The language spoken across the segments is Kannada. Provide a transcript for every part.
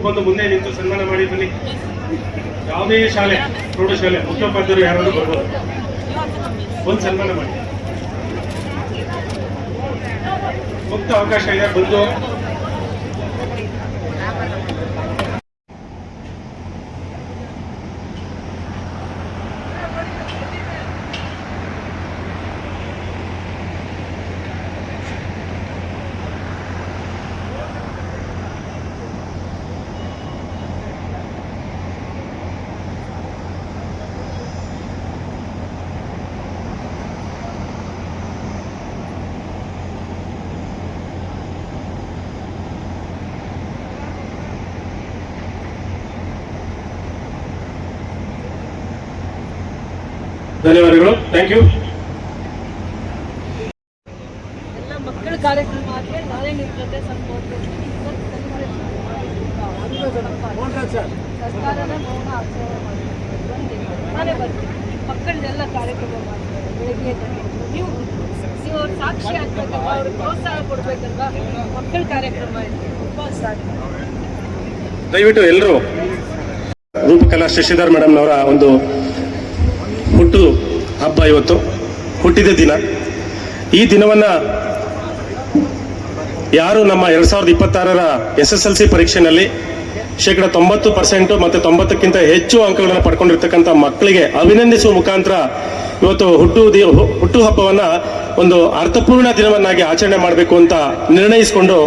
ಬಂದು ಮುಂದೆ ನಿಂತು ಸನ್ಮಾನ ಮಾಡಿ ಬನ್ನಿ. ಯಾವುದೇ ಶಾಲೆ, ಪ್ರೌಢಶಾಲೆ ಮುಖ್ಯೋಪಾಧ್ಯಾಯರು ಯಾರಾದ್ರೂ ಬರ್ಬೋದು, ಒಂದು ಸನ್ಮಾನ ಮಾಡಿ. ಮುಕ್ತ ಅವಕಾಶ ಇದೆ, ಬಂದು ಧನ್ಯವಾದಗಳು. Thank you. ಎಲ್ಲ ಮಕ್ಕಳ ಕಾರ್ಯಕ್ರಮ ಆದರೆ ನಾಳೆ ನಿಮ್ಮ ಜೊತೆ ಸ್ವಲ್ಪ ಸರ್ಕಾರದ ಮೌನ ಆಚರಣೆ ಮಾಡ್ತೀವಿ. ನಾನೇ ಬರ್ತೀನಿ, ಮಕ್ಕಳದೆಲ್ಲ ಕಾರ್ಯಕ್ರಮ ಮಾಡ್ತಾರೆ ಬೆಳಗ್ಗೆ. ನೀವು ಅವ್ರ ಸಾಕ್ಷಿ ಆಗ್ಬೇಕಲ್ವ, ಅವ್ರಿಗೆ ಪ್ರೋತ್ಸಾಹ ಕೊಡ್ಬೇಕಲ್ವ. ಮಕ್ಕಳ ಕಾರ್ಯಕ್ರಮ ಇದೆ, ದಯವಿಟ್ಟು ಎಲ್ಲರೂ ರೂಪಕಲಾ ಶಶಿಧರ್ ಮೇಡಮ್ನವರ ಒಂದು ಹುಟ್ಟು ಹಬ್ಬ ಇವತ್ತು, ಹುಟ್ಟಿದ ದಿನ. ಈ ದಿನವನ್ನ ಯಾರು ನಮ್ಮ 2026ರ SSLC ಪರೀಕ್ಷೆಯಲ್ಲಿ ಶೇಕಡ 90% ಮತ್ತು 90ಕ್ಕಿಂತ ಹೆಚ್ಚು ಅಂಕಗಳನ್ನು ಪಡ್ಕೊಂಡಿರ್ತಕ್ಕಂಥ ಮಕ್ಕಳಿಗೆ ಅಭಿನಂದಿಸುವ ಮುಖಾಂತರ ಇವತ್ತು ಹುಟ್ಟು ಹಬ್ಬವನ್ನ ಒಂದು ಅರ್ಥಪೂರ್ಣ ದಿನವನ್ನಾಗಿ ಆಚರಣೆ ಮಾಡಬೇಕು ಅಂತ ನಿರ್ಣಯಿಸಿಕೊಂಡು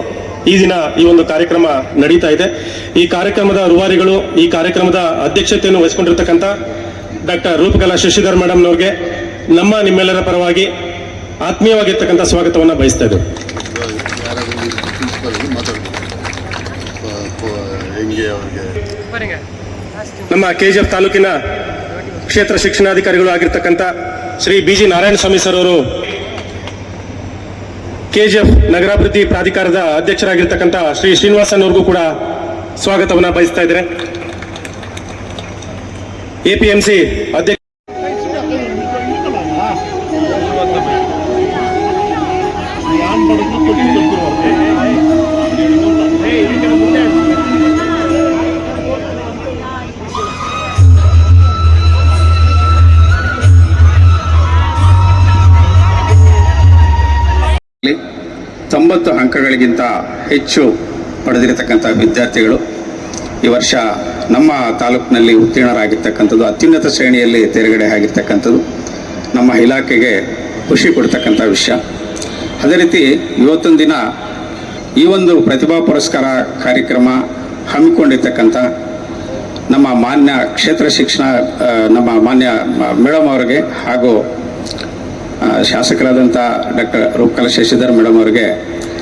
ಈ ದಿನ ಈ ಒಂದು ಕಾರ್ಯಕ್ರಮ ನಡೀತಾ ಇದೆ. ಈ ಕಾರ್ಯಕ್ರಮದ ರೂವಾರಿಗಳು, ಈ ಕಾರ್ಯಕ್ರಮದ ಅಧ್ಯಕ್ಷತೆಯನ್ನು ವಹಿಸಿಕೊಂಡಿರ್ತಕ್ಕಂಥ ಡಾಕ್ಟರ್ ರೂಪಕಲಾ ಶಶಿಧರ್ ಮೇಡಮ್ನವ್ರಿಗೆ ನಿಮ್ಮೆಲ್ಲರ ಪರವಾಗಿ ಆತ್ಮೀಯವಾಗಿರ್ತಕ್ಕಂಥ ಸ್ವಾಗತವನ್ನು ಬಯಸ್ತಾ ಇದ್ದೇವೆ. ನಮ್ಮ KGF ತಾಲೂಕಿನ ಕ್ಷೇತ್ರ ಶಿಕ್ಷಣಾಧಿಕಾರಿಗಳು ಆಗಿರ್ತಕ್ಕಂಥ ಶ್ರೀ BG ನಾರಾಯಣ ಸ್ವಾಮಿ ಸರ್ ಅವರು KGF ನಗರಾಭಿವೃದ್ಧಿ ಪ್ರಾಧಿಕಾರದ ಅಧ್ಯಕ್ಷರಾಗಿರ್ತಕ್ಕಂಥ ಶ್ರೀ ಶ್ರೀನಿವಾಸನ್ ಅವ್ರಿಗೂ ಕೂಡ ಸ್ವಾಗತವನ್ನು ಬಯಸ್ತಾ ಇದ್ದಾರೆ. APMC ಅಧ್ಯಕ್ಷ ತೊಂಬತ್ತು ಅಂಕಗಳಿಗಿಂತ ಹೆಚ್ಚು ಪಡೆದಿರತಕ್ಕಂಥ ವಿದ್ಯಾರ್ಥಿಗಳು ಈ ವರ್ಷ ನಮ್ಮ ತಾಲೂಕಿನಲ್ಲಿ ಉತ್ತೀರ್ಣರಾಗಿರ್ತಕ್ಕಂಥದ್ದು, ಅತ್ಯುನ್ನತ ಶ್ರೇಣಿಯಲ್ಲಿ ತೇರ್ಗಡೆ ಆಗಿರ್ತಕ್ಕಂಥದ್ದು ನಮ್ಮ ಇಲಾಖೆಗೆ ಖುಷಿ ಕೊಡ್ತಕ್ಕಂಥ ವಿಷಯ. ಅದೇ ರೀತಿ ಇವತ್ತೊಂದು ದಿನ ಈ ಒಂದು ಪ್ರತಿಭಾ ಪುರಸ್ಕಾರ ಕಾರ್ಯಕ್ರಮ ಹಮ್ಮಿಕೊಂಡಿರ್ತಕ್ಕಂಥ ನಮ್ಮ ಮಾನ್ಯ ಕ್ಷೇತ್ರ ಶಿಕ್ಷಣ ನಮ್ಮ ಮಾನ್ಯ ಮೇಡಮ್ ಅವರಿಗೆ ಹಾಗೂ ಶಾಸಕರಾದಂಥ ಡಾಕ್ಟರ್ ರೂಪಕಲಾ ಶಶಿಧರ್ ಮೇಡಮ್ ಅವರಿಗೆ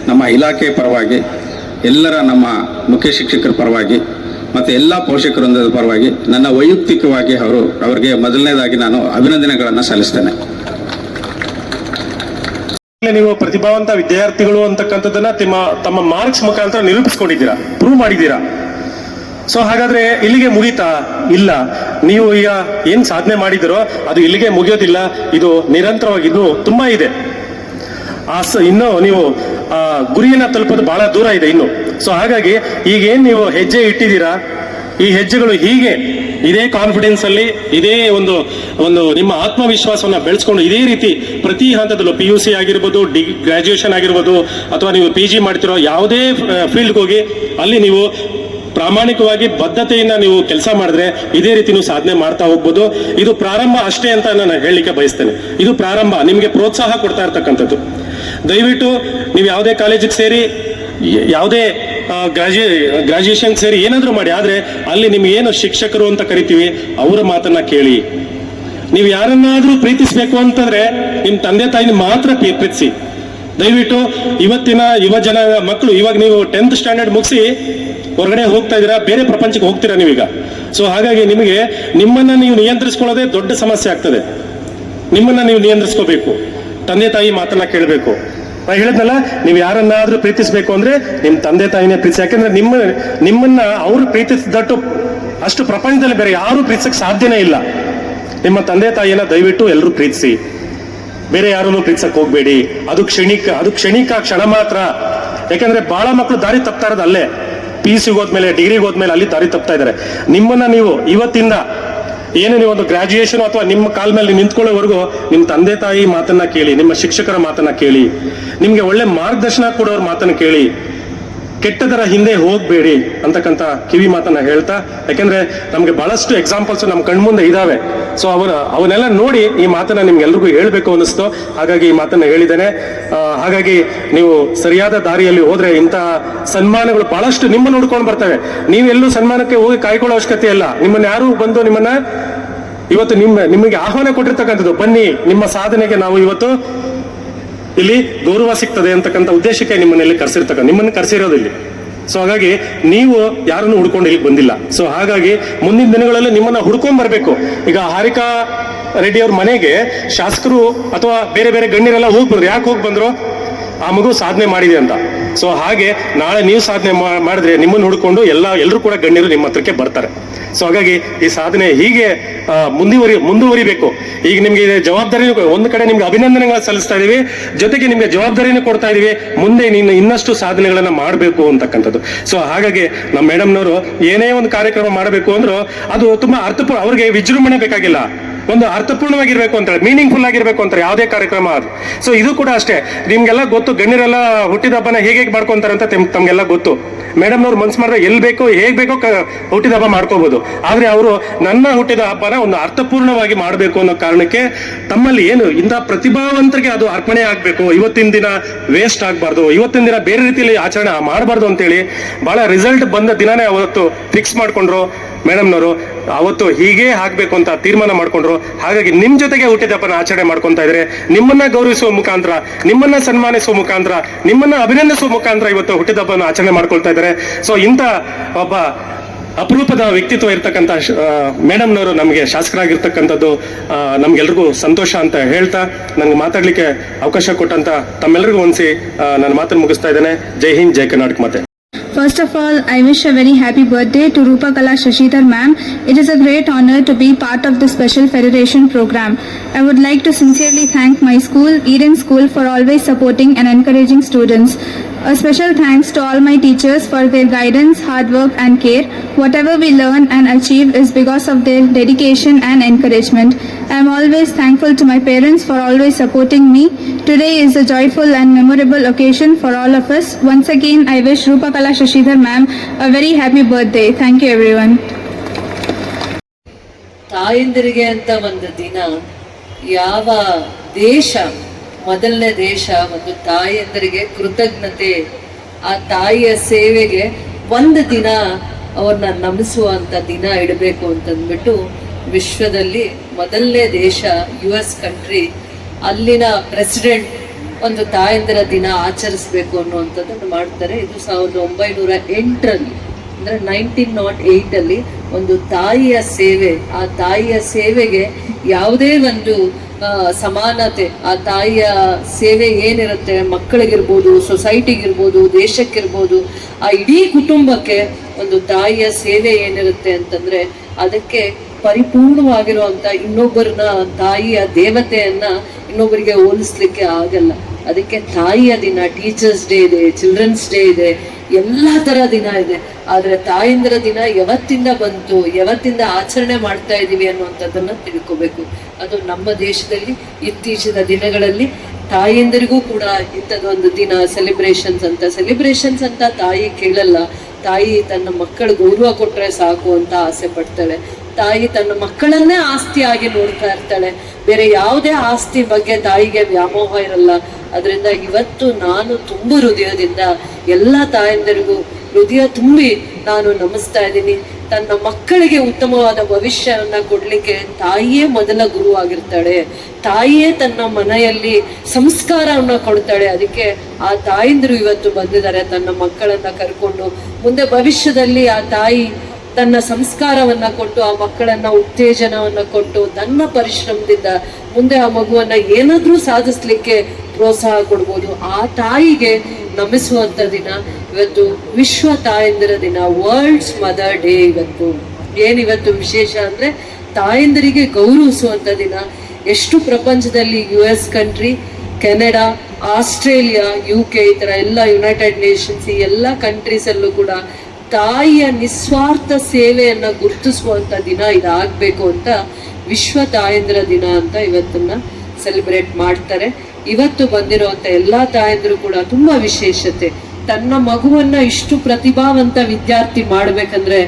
ನಮ್ಮ ಇಲಾಖೆ ಪರವಾಗಿ, ಎಲ್ಲರ ನಮ್ಮ ಮುಖ್ಯ ಶಿಕ್ಷಕರ ಪರವಾಗಿ ಮತ್ತು ಎಲ್ಲ ಪೋಷಕ ವೃಂದದ ಪರವಾಗಿ ನನ್ನ ವೈಯಕ್ತಿಕವಾಗಿ ಅವರಿಗೆ ಮೊದಲನೇದಾಗಿ ನಾನು ಅಭಿನಂದನೆಗಳನ್ನು ಸಲ್ಲಿಸ್ತೇನೆ. ನೀವು ಪ್ರತಿಭಾವಂತ ವಿದ್ಯಾರ್ಥಿಗಳು ಅಂತಕ್ಕಂಥದ್ದನ್ನ ತಮ್ಮ ಮಾರ್ಕ್ಸ್ ಮುಖಾಂತರ ನಿರೂಪಿಸ್ಕೊಂಡಿದ್ದೀರಾ, ಪ್ರೂವ್ ಮಾಡಿದ್ದೀರಾ. ಸೊ ಹಾಗಾದ್ರೆ ಇಲ್ಲಿಗೆ ಮುಗೀತಾ? ಇಲ್ಲ. ನೀವು ಈಗ ಏನ್ ಸಾಧನೆ ಮಾಡಿದಿರೋ ಅದು ಇಲ್ಲಿಗೆ ಮುಗಿಯೋದಿಲ್ಲ. ಇದು ನಿರಂತರವಾಗಿ ಇನ್ನೂ ತುಂಬಾ ಇದೆ. ಇನ್ನು ನೀವು ಗುರಿಯನ್ನ ತಲುಪೋದು ಬಹಳ ದೂರ ಇದೆ ಇನ್ನು. ಸೊ ಹಾಗಾಗಿ ಈಗೇನ್ ನೀವು ಹೆಜ್ಜೆ ಇಟ್ಟಿದ್ದೀರಾ, ಈ ಹೆಜ್ಜೆಗಳು ಹೀಗೆ ಇದೇ ಕಾನ್ಫಿಡೆನ್ಸ್ ಅಲ್ಲಿ, ಇದೇ ಒಂದು ನಿಮ್ಮ ಆತ್ಮವಿಶ್ವಾಸವನ್ನ ಬೆಳೆಸ್ಕೊಂಡು ಇದೇ ರೀತಿ ಪ್ರತಿ ಹಂತದಲ್ಲೂ PUC ಆಗಿರ್ಬೋದು, ಗ್ರಾಜ್ಯುಯೇಷನ್ ಆಗಿರ್ಬೋದು, ಅಥವಾ ನೀವು PG ಮಾಡ್ತಿರೋ ಯಾವುದೇ ಫೀಲ್ಡ್ಗೆ ಹೋಗಿ ಅಲ್ಲಿ ನೀವು ಪ್ರಾಮಾಣಿಕವಾಗಿ ಬದ್ಧತೆಯಿಂದ ನೀವು ಕೆಲಸ ಮಾಡಿದ್ರೆ ಇದೇ ರೀತಿ ನೀವು ಸಾಧನೆ ಮಾಡ್ತಾ ಹೋಗ್ಬೋದು. ಇದು ಪ್ರಾರಂಭ ಅಷ್ಟೇ ಅಂತ ನಾನು ಹೇಳಲಿಕ್ಕೆ ಬಯಸ್ತೇನೆ. ಇದು ಪ್ರಾರಂಭ, ನಿಮಗೆ ಪ್ರೋತ್ಸಾಹ ಕೊಡ್ತಾ ಇರ್ತಕ್ಕಂಥದ್ದು. ದಯವಿಟ್ಟು ನೀವು ಯಾವುದೇ ಕಾಲೇಜಿಗೆ ಸೇರಿ, ಯಾವುದೇ ಗ್ರಾಜ್ಯುಯೇಷನ್ ಸೇರಿ ಏನಾದರೂ ಮಾಡಿ, ಆದರೆ ಅಲ್ಲಿ ನಿಮ್ಗೇನು ಶಿಕ್ಷಕರು ಅಂತ ಕರಿತೀವಿ ಅವರ ಮಾತನ್ನ ಕೇಳಿ. ನೀವು ಯಾರನ್ನಾದ್ರೂ ಪ್ರೀತಿಸ್ಬೇಕು ಅಂತಂದ್ರೆ ನಿಮ್ಮ ತಂದೆ ತಾಯಿನ ಮಾತ್ರ ಪ್ರೀತಿಸಿ. ದಯವಿಟ್ಟು ಇವತ್ತಿನ ಯುವ ಮಕ್ಕಳು, ಇವಾಗ ನೀವು 10th ಸ್ಟ್ಯಾಂಡರ್ಡ್ ಮುಗಿಸಿ ಹೊರಗಡೆ ಹೋಗ್ತಾ ಇದ್ದೀರಾ, ಬೇರೆ ಪ್ರಪಂಚಕ್ಕೆ ಹೋಗ್ತೀರಾ ನೀವೀಗ. ಸೊ ಹಾಗಾಗಿ ನಿಮ್ಮನ್ನ ನೀವು ನಿಯಂತ್ರಿಸ್ಕೊಳ್ಳೋದೇ ದೊಡ್ಡ ಸಮಸ್ಯೆ ಆಗ್ತದೆ. ನಿಮ್ಮನ್ನ ನೀವು ನಿಯಂತ್ರಿಸ್ಕೋಬೇಕು, ತಂದೆ ತಾಯಿ ಮಾತನ್ನ ಕೇಳಬೇಕು. ನಾ ಹೇಳಿದ್ನಲ್ಲ, ನೀವು ಯಾರನ್ನಾದ್ರೂ ಪ್ರೀತಿಸ್ಬೇಕು ಅಂದ್ರೆ ನಿಮ್ಮ ತಂದೆ ತಾಯಿನೇ ಪ್ರೀತಿಸಿ. ಯಾಕಂದ್ರೆ ನಿಮ್ಮನ್ನ ಅವರು ಪ್ರೀತಿಸಿದಟ್ಟು ಅಷ್ಟು ಪ್ರಪಂಚದಲ್ಲಿ ಬೇರೆ ಯಾರು ಪ್ರೀತಿಸಕ್ಕೆ ಸಾಧ್ಯನೇ ಇಲ್ಲ. ನಿಮ್ಮ ತಂದೆ ತಾಯಿಯನ್ನ ದಯವಿಟ್ಟು ಎಲ್ಲರೂ ಪ್ರೀತಿಸಿ. ಬೇರೆ ಯಾರನ್ನು ಪ್ರೀತಿಸಕ್ ಹೋಗ್ಬೇಡಿ. ಅದು ಕ್ಷಣಿಕ ಕ್ಷಣ ಮಾತ್ರ. ಯಾಕಂದ್ರೆ ಬಹಳ ಮಕ್ಕಳು ದಾರಿ ತಪ್ತಾ ಇರೋದು ಅಲ್ಲೇ. PUC ಹೋದ್ಮೇಲೆ ಡಿಗ್ರಿಗೆ ಹೋದ್ಮೇಲೆ ಅಲ್ಲಿ ದಾರಿ ತಪ್ತಾ ಇದ್ದಾರೆ. ನಿಮ್ಮನ್ನ ನೀವು ಇವತ್ತಿಂದ ಏನು ನೀವು ಒಂದು ಗ್ರಾಜುಯೇಷನ್ ಅಥವಾ ನಿಮ್ಮ ಕಾಲ ಮೇಲೆ ನಿಂತ್ಕೊಳ್ಳೋವರೆಗೂ ನಿಮ್ಮ ತಂದೆ ತಾಯಿ ಮಾತನ್ನ ಕೇಳಿ, ನಿಮ್ಮ ಶಿಕ್ಷಕರ ಮಾತನ್ನ ಕೇಳಿ, ನಿಮ್ಗೆ ಒಳ್ಳೆ ಮಾರ್ಗದರ್ಶನ ಕೊಡೋರ ಮಾತನ್ನ ಕೇಳಿ, ಕೆಟ್ಟದರ ಹಿಂದೆ ಹೋಗ್ಬೇಡಿ ಅಂತಕ್ಕಂಥ ಕಿವಿ ಮಾತನ್ನ ಹೇಳ್ತಾ, ಯಾಕೆಂದ್ರೆ ನಮ್ಗೆ ಬಹಳಷ್ಟು ಎಕ್ಸಾಂಪಲ್ಸ್ ನಮ್ಮ ಕಣ್ಮುಂದೆ ಇದಾವೆ. ಸೊ ಅವನ್ನೆಲ್ಲ ನೋಡಿ ಈ ಮಾತನ್ನ ನಿಮ್ಗೆಲ್ರಿಗೂ ಹೇಳ್ಬೇಕು ಅನ್ನಿಸ್ತು, ಹಾಗಾಗಿ ಈ ಮಾತನ್ನ ಹೇಳಿದ್ದೇನೆ. ಹಾಗಾಗಿ ನೀವು ಸರಿಯಾದ ದಾರಿಯಲ್ಲಿ ಹೋದ್ರೆ ಇಂಥ ಸನ್ಮಾನಗಳು ಬಹಳಷ್ಟು ನಿಮ್ಮನ್ನು ಹುಡ್ಕೊಂಡು ಬರ್ತವೆ. ನೀವೆಲ್ಲೂ ಸನ್ಮಾನಕ್ಕೆ ಹೋಗಿ ಕಾಯ್ಕೊಳ್ಳೋ ಅವಶ್ಯಕತೆ ಇಲ್ಲ. ನಿಮ್ಮನ್ನ ಯಾರು ಬಂದು ನಿಮ್ಮನ್ನ ಇವತ್ತು ನಿಮಗೆ ಆಹ್ವಾನ ಕೊಟ್ಟಿರ್ತಕ್ಕಂಥದ್ದು, ಬನ್ನಿ ನಿಮ್ಮ ಸಾಧನೆಗೆ ನಾವು ಇವತ್ತು ಇಲ್ಲಿ ಗೌರವ ಸಿಗ್ತದೆ ಅಂತಕ್ಕಂಥ ಉದ್ದೇಶಕ್ಕೆ ನಿಮ್ಮನ್ನು ಕರೆಸಿರೋದಿಲ್ಲಿ. ಸೊ ಹಾಗಾಗಿ ನೀವು ಯಾರನ್ನು ಹುಡ್ಕೊಂಡು ಇಲ್ಲಿ ಬಂದಿಲ್ಲ. ಸೊ ಹಾಗಾಗಿ ಮುಂದಿನ ದಿನಗಳಲ್ಲಿ ನಿಮ್ಮನ್ನ ಹುಡ್ಕೊಂಡ್ ಬರ್ಬೇಕು. ಈಗ ಹಾರಿಕಾ ರೆಡ್ಡಿ ಅವ್ರ ಮನೆಗೆ ಶಾಸಕರು ಅಥವಾ ಬೇರೆ ಬೇರೆ ಗಣ್ಯರೆಲ್ಲ ಹೋಗಿ ಬಂದ್ರು. ಯಾಕೆ ಹೋಗಿ ಬಂದ್ರು? ಆ ಮಗು ಸಾಧನೆ ಮಾಡಿದೆ ಅಂತ. ಸೊ ಹಾಗೆ ನಾಳೆ ನೀವು ಸಾಧನೆ ಮಾಡಿದ್ರೆ ನಿಮ್ಮನ್ನು ಹುಡ್ಕೊಂಡು ಎಲ್ಲರೂ ಕೂಡ ಗಣ್ಯರು ನಿಮ್ಮ ಹತ್ರಕ್ಕೆ ಬರ್ತಾರೆ. ಸೊ ಹಾಗಾಗಿ ಈ ಸಾಧನೆ ಹೀಗೆ ಮುಂದುವರಿಬೇಕು. ಈಗ ನಿಮ್ಗೆ ಜವಾಬ್ದಾರಿ, ಒಂದು ಕಡೆ ನಿಮ್ಗೆ ಅಭಿನಂದನೆಗಳನ್ನ ಸಲ್ಲಿಸ್ತಾ ಇದೀವಿ, ಜೊತೆಗೆ ನಿಮ್ಗೆ ಜವಾಬ್ದಾರಿನೂ ಕೊಡ್ತಾ ಇದೀವಿ, ಮುಂದೆ ನೀನು ಇನ್ನಷ್ಟು ಸಾಧನೆಗಳನ್ನ ಮಾಡಬೇಕು ಅಂತಕ್ಕಂಥದ್ದು. ಸೊ ಹಾಗಾಗಿ ನಮ್ಮ ಮೇಡಮ್ನವರು ಏನೇ ಒಂದು ಕಾರ್ಯಕ್ರಮ ಮಾಡಬೇಕು ಅಂದ್ರೂ ಅದು ತುಂಬಾ ಅರ್ಥಪೂರ್ಣ, ಅವ್ರಿಗೆ ವಿಜೃಂಭಣೆ ಬೇಕಾಗಿಲ್ಲ, ಒಂದು ಅರ್ಥಪೂರ್ಣವಾಗಿರ್ಬೇಕು ಅಂತಾರೆ, ಮೀನಿಂಗ್ಫುಲ್ ಆಗಿರ್ಬೇಕು ಅಂತಾರೆ ಯಾವುದೇ ಕಾರ್ಯಕ್ರಮ ಅದು. ಸೊ ಇದು ಕೂಡ ಅಷ್ಟೇ, ನಿಮ್ಗೆಲ್ಲ ಗೊತ್ತು, ಗಣ್ಯರೆಲ್ಲ ಹುಟ್ಟಿದ ಹಬ್ಬನ ಹೇಗೆ ಮಾಡ್ಕೊಂತಾರೆ ಅಂತ ತಮ್ಗೆಲ್ಲ ಗೊತ್ತು. ಮೇಡಮ್ನವ್ರು ಮನ್ಸು ಮಾಡಿದ್ರೆ ಎಲ್ಲಿ ಬೇಕೋ ಹೇಗೆ ಬೇಕೋ ಹುಟ್ಟಿದ ಹಬ್ಬ ಮಾಡ್ಕೋಬಹುದು. ಆದ್ರೆ ಅವರು ನನ್ನ ಹುಟ್ಟಿದ ಹಬ್ಬನ ಒಂದು ಅರ್ಥಪೂರ್ಣವಾಗಿ ಮಾಡಬೇಕು ಅನ್ನೋ ಕಾರಣಕ್ಕೆ ತಮ್ಮಲ್ಲಿ ಏನು ಇಂಥ ಪ್ರತಿಭಾವಂತರಿಗೆ ಅದು ಅರ್ಪಣೆ ಆಗ್ಬೇಕು, ಇವತ್ತಿನ ದಿನ ವೇಸ್ಟ್ ಆಗ್ಬಾರ್ದು, ಇವತ್ತಿನ ದಿನ ಬೇರೆ ರೀತಿಯಲ್ಲಿ ಆಚರಣೆ ಮಾಡಬಾರ್ದು ಅಂತೇಳಿ ಬಹಳ ರಿಸಲ್ಟ್ ಬಂದ ದಿನಾನೇ ಅವತ್ತು ಫಿಕ್ಸ್ ಮಾಡ್ಕೊಂಡ್ರು ಮೇಡಮ್ನವರು. ಅವತ್ತು ಹೀಗೆ ಆಗ್ಬೇಕು ಅಂತ ತೀರ್ಮಾನ ಮಾಡ್ಕೊಂಡ್ರು. ಹಾಗಾಗಿ ನಿಮ್ ಜೊತೆಗೆ ಹುಟ್ಟಿದ ಹಬ್ಬನ ಆಚರಣೆ ಮಾಡ್ಕೊಂತಾ ಇದ್ರೆ, ನಿಮ್ಮನ್ನ ಗೌರವಿಸುವ ಮುಖಾಂತರ, ನಿಮ್ಮನ್ನ ಸನ್ಮಾನಿಸುವ ಮುಖಾಂತರ, ನಿಮ್ಮನ್ನ ಅಭಿನಂದಿಸುವ ಮುಖಾಂತರ ಇವತ್ತು ಹುಟ್ಟಿದ ಹಬ್ಬನ ಆಚರಣೆ ಮಾಡ್ಕೊಳ್ತಾ ಇದ್ದಾರೆ. ಸೊ ಇಂಥ ಒಬ್ಬ ಅಪರೂಪದ ವ್ಯಕ್ತಿತ್ವ ಇರ್ತಕ್ಕಂಥ ಮೇಡಮ್ನವರು ನಮಗೆ ಶಾಸಕರಾಗಿರ್ತಕ್ಕಂಥದ್ದು ನಮ್ಗೆಲ್ರಿಗೂ ಸಂತೋಷ ಅಂತ ಹೇಳ್ತಾ, ನಂಗೆ ಮಾತಾಡ್ಲಿಕ್ಕೆ ಅವಕಾಶ ಕೊಟ್ಟಂತ ತಮ್ಮೆಲ್ಲರಿಗೂ ಒಂದ್ಸಿ ನನ್ನ ಮಾತನ್ನು ಮುಗಿಸ್ತಾ ಇದ್ದೇನೆ. ಜೈ ಹಿಂದ್, ಜೈ ಕರ್ನಾಟಕ ಮಾತೆ. First of all, I wish a very happy birthday to Rupa Kala Shashidhar ma'am. It is a great honor to be part of the Special Federation program. I would like to sincerely thank my school, Eden School, for always supporting and encouraging students. A special thanks to all my teachers for their guidance, hard work and care. Whatever we learn and achieve is because of their dedication and encouragement. I am always thankful to my parents for always supporting me. Today is a joyful and memorable occasion for all of us. Once again, I wish Rupa Kala Shashidhar ma'am a very happy birthday. Thank you everyone. ತಾಯಂದಿರಿಗೆ ಅಂತ ಒಂದು ದಿನ, ಯಾವ ದೇಶ, ಮೊದಲನೇ ದೇಶ ಒಂದು ತಾಯಂದಿರಿಗೆ ಕೃತಜ್ಞತೆ, ಆ ತಾಯಿಯ ಸೇವೆಗೆ ಒಂದು ದಿನ ಅವ್ರನ್ನ ನಮಿಸುವಂತ ದಿನ ಇಡಬೇಕು ಅಂತಂದ್ಬಿಟ್ಟು ವಿಶ್ವದಲ್ಲಿ ಮೊದಲನೇ ದೇಶ US ಕಂಟ್ರಿ, ಅಲ್ಲಿನ ಪ್ರೆಸಿಡೆಂಟ್ ಒಂದು ತಾಯಂದಿರ ದಿನ ಆಚರಿಸ್ಬೇಕು ಅನ್ನುವಂಥದ್ದನ್ನು ಮಾಡ್ತಾರೆ. ಇದು 1908ರಲ್ಲಿ, ಅಂದ್ರೆ 1908 ಒಂದು ತಾಯಿಯ ಸೇವೆ, ಆ ತಾಯಿಯ ಸೇವೆಗೆ ಯಾವುದೇ ಒಂದು ಸಮಾನತೆ, ಆ ತಾಯಿಯ ಸೇವೆ ಏನಿರುತ್ತೆ, ಮಕ್ಕಳಿಗಿರ್ಬೋದು, ಸೊಸೈಟಿಗಿರ್ಬೋದು, ದೇಶಕ್ಕಿರ್ಬೋದು, ಆ ಇಡೀ ಕುಟುಂಬಕ್ಕೆ ಒಂದು ತಾಯಿಯ ಸೇವೆ ಏನಿರುತ್ತೆ ಅಂತಂದ್ರೆ ಅದಕ್ಕೆ ಪರಿಪೂರ್ಣವಾಗಿರುವಂತ ಇನ್ನೊಬ್ಬರನ್ನ, ತಾಯಿಯ ದೇವತೆಯನ್ನ ಇನ್ನೊಬ್ಬರಿಗೆ ಹೋಲಿಸ್ಲಿಕ್ಕೆ ಆಗಲ್ಲ. ಅದಕ್ಕೆ ತಾಯಿಯ ದಿನ, ಟೀಚರ್ಸ್ ಡೇ ಇದೆ, ಚಿಲ್ಡ್ರನ್ಸ್ ಡೇ ಇದೆ, ಎಲ್ಲಾ ತರ ದಿನ ಇದೆ. ಆದ್ರೆ ತಾಯಂದಿರ ದಿನ ಯಾವತ್ತಿಂದ ಬಂತು, ಯಾವತ್ತಿಂದ ಆಚರಣೆ ಮಾಡ್ತಾ ಇದೀವಿ ಅನ್ನುವಂಥದ್ದನ್ನ ತಿಳ್ಕೋಬೇಕು. ಅದು ನಮ್ಮ ದೇಶದಲ್ಲಿ ಇತ್ತೀಚಿನ ದಿನಗಳಲ್ಲಿ ತಾಯಂದಿರಿಗೂ ಕೂಡ ಇಂಥದ್ದೊಂದು ದಿನ ಸೆಲೆಬ್ರೇಷನ್ಸ್ ಅಂತ ತಾಯಿ ಕೇಳಲ್ಲ. ತಾಯಿ ತನ್ನ ಮಕ್ಕಳು ಗೌರವ ಕೊಟ್ರೆ ಸಾಕು ಅಂತ ಆಸೆ ಪಡ್ತಾಳೆ. ತಾಯಿ ತನ್ನ ಮಕ್ಕಳನ್ನೇ ಆಸ್ತಿಯಾಗಿ ನೋಡ್ತಾ ಇರ್ತಾಳೆ. ಬೇರೆ ಯಾವುದೇ ಆಸ್ತಿ ಬಗ್ಗೆ ತಾಯಿಗೆ ವ್ಯಾಮೋಹ ಇರಲ್ಲ. ಅದರಿಂದ ಇವತ್ತು ನಾನು ತುಂಬ ಹೃದಯದಿಂದ ಎಲ್ಲ ತಾಯಂದಿರಿಗೂ ಹೃದಯ ತುಂಬಿ ನಾನು ನಮಿಸ್ತಾ ಇದ್ದೀನಿ. ತನ್ನ ಮಕ್ಕಳಿಗೆ ಉತ್ತಮವಾದ ಭವಿಷ್ಯವನ್ನ ಕೊಡ್ಲಿಕ್ಕೆ ತಾಯಿಯೇ ಮೊದಲ ಗುರು ಆಗಿರ್ತಾಳೆ. ತಾಯಿಯೇ ತನ್ನ ಮನೆಯಲ್ಲಿ ಸಂಸ್ಕಾರವನ್ನ ಕೊಡ್ತಾಳೆ. ಅದಕ್ಕೆ ಆ ತಾಯಂದಿರು ಇವತ್ತು ಬಂದಿದ್ದಾರೆ ತನ್ನ ಮಕ್ಕಳನ್ನ ಕರ್ಕೊಂಡು. ಮುಂದೆ ಭವಿಷ್ಯದಲ್ಲಿ ಆ ತಾಯಿ ತನ್ನ ಸಂಸ್ಕಾರವನ್ನ ಕೊಟ್ಟು, ಆ ಮಕ್ಕಳನ್ನ ಉತ್ತೇಜನವನ್ನ ಕೊಟ್ಟು, ತನ್ನ ಪರಿಶ್ರಮದಿಂದ ಮುಂದೆ ಆ ಮಗುವನ್ನ ಏನಾದ್ರೂ ಸಾಧಿಸ್ಲಿಕ್ಕೆ ಪ್ರೋತ್ಸಾಹ ಕೊಡ್ಬೋದು. ಆ ತಾಯಿಗೆ ನಮಿಸುವಂತ ದಿನ ಇವತ್ತು. ವಿಶ್ವ ತಾಯಂದಿರ ದಿನ, ವರ್ಲ್ಡ್ಸ್ ಮದರ್ ಡೇ. ಏನಿವತ್ತು ವಿಶೇಷ ಅಂದ್ರೆ ತಾಯಂದಿರಿಗೆ ಗೌರವಿಸುವಂತ ದಿನ. ಎಷ್ಟು ಪ್ರಪಂಚದಲ್ಲಿ US country, Canada, Australia, UK, ಈ ತರ ಎಲ್ಲ ಯುನೈಟೆಡ್ ನೇಷನ್ಸ್, ಈ ಎಲ್ಲ ಕಂಟ್ರೀಸ್ ಅಲ್ಲೂ ಕೂಡ ತಾಯಿಯ ನಿಸ್ವಾರ್ಥ ಸೇವೆಯನ್ನ ಗುರುತಿಸುವಂತ ದಿನ ಇದಾಗಬೇಕು ಅಂತ ವಿಶ್ವ ತಾಯಂದಿರ ದಿನ ಅಂತ ಇವತ್ತನ್ನ ಸೆಲೆಬ್ರೇಟ್ ಮಾಡ್ತಾರೆ. ಇವತ್ತು ಬಂದಿರುವಂತ ಎಲ್ಲಾ ತಾಯಂದಿರು ಕೂಡ ತುಂಬಾ ವಿಶೇಷತೆ. ತನ್ನ ಮಗುವನ್ನ ಇಷ್ಟು ಪ್ರತಿಭಾವಂತ ವಿದ್ಯಾರ್ಥಿ ಮಾಡ್ಬೇಕಂದ್ರೆ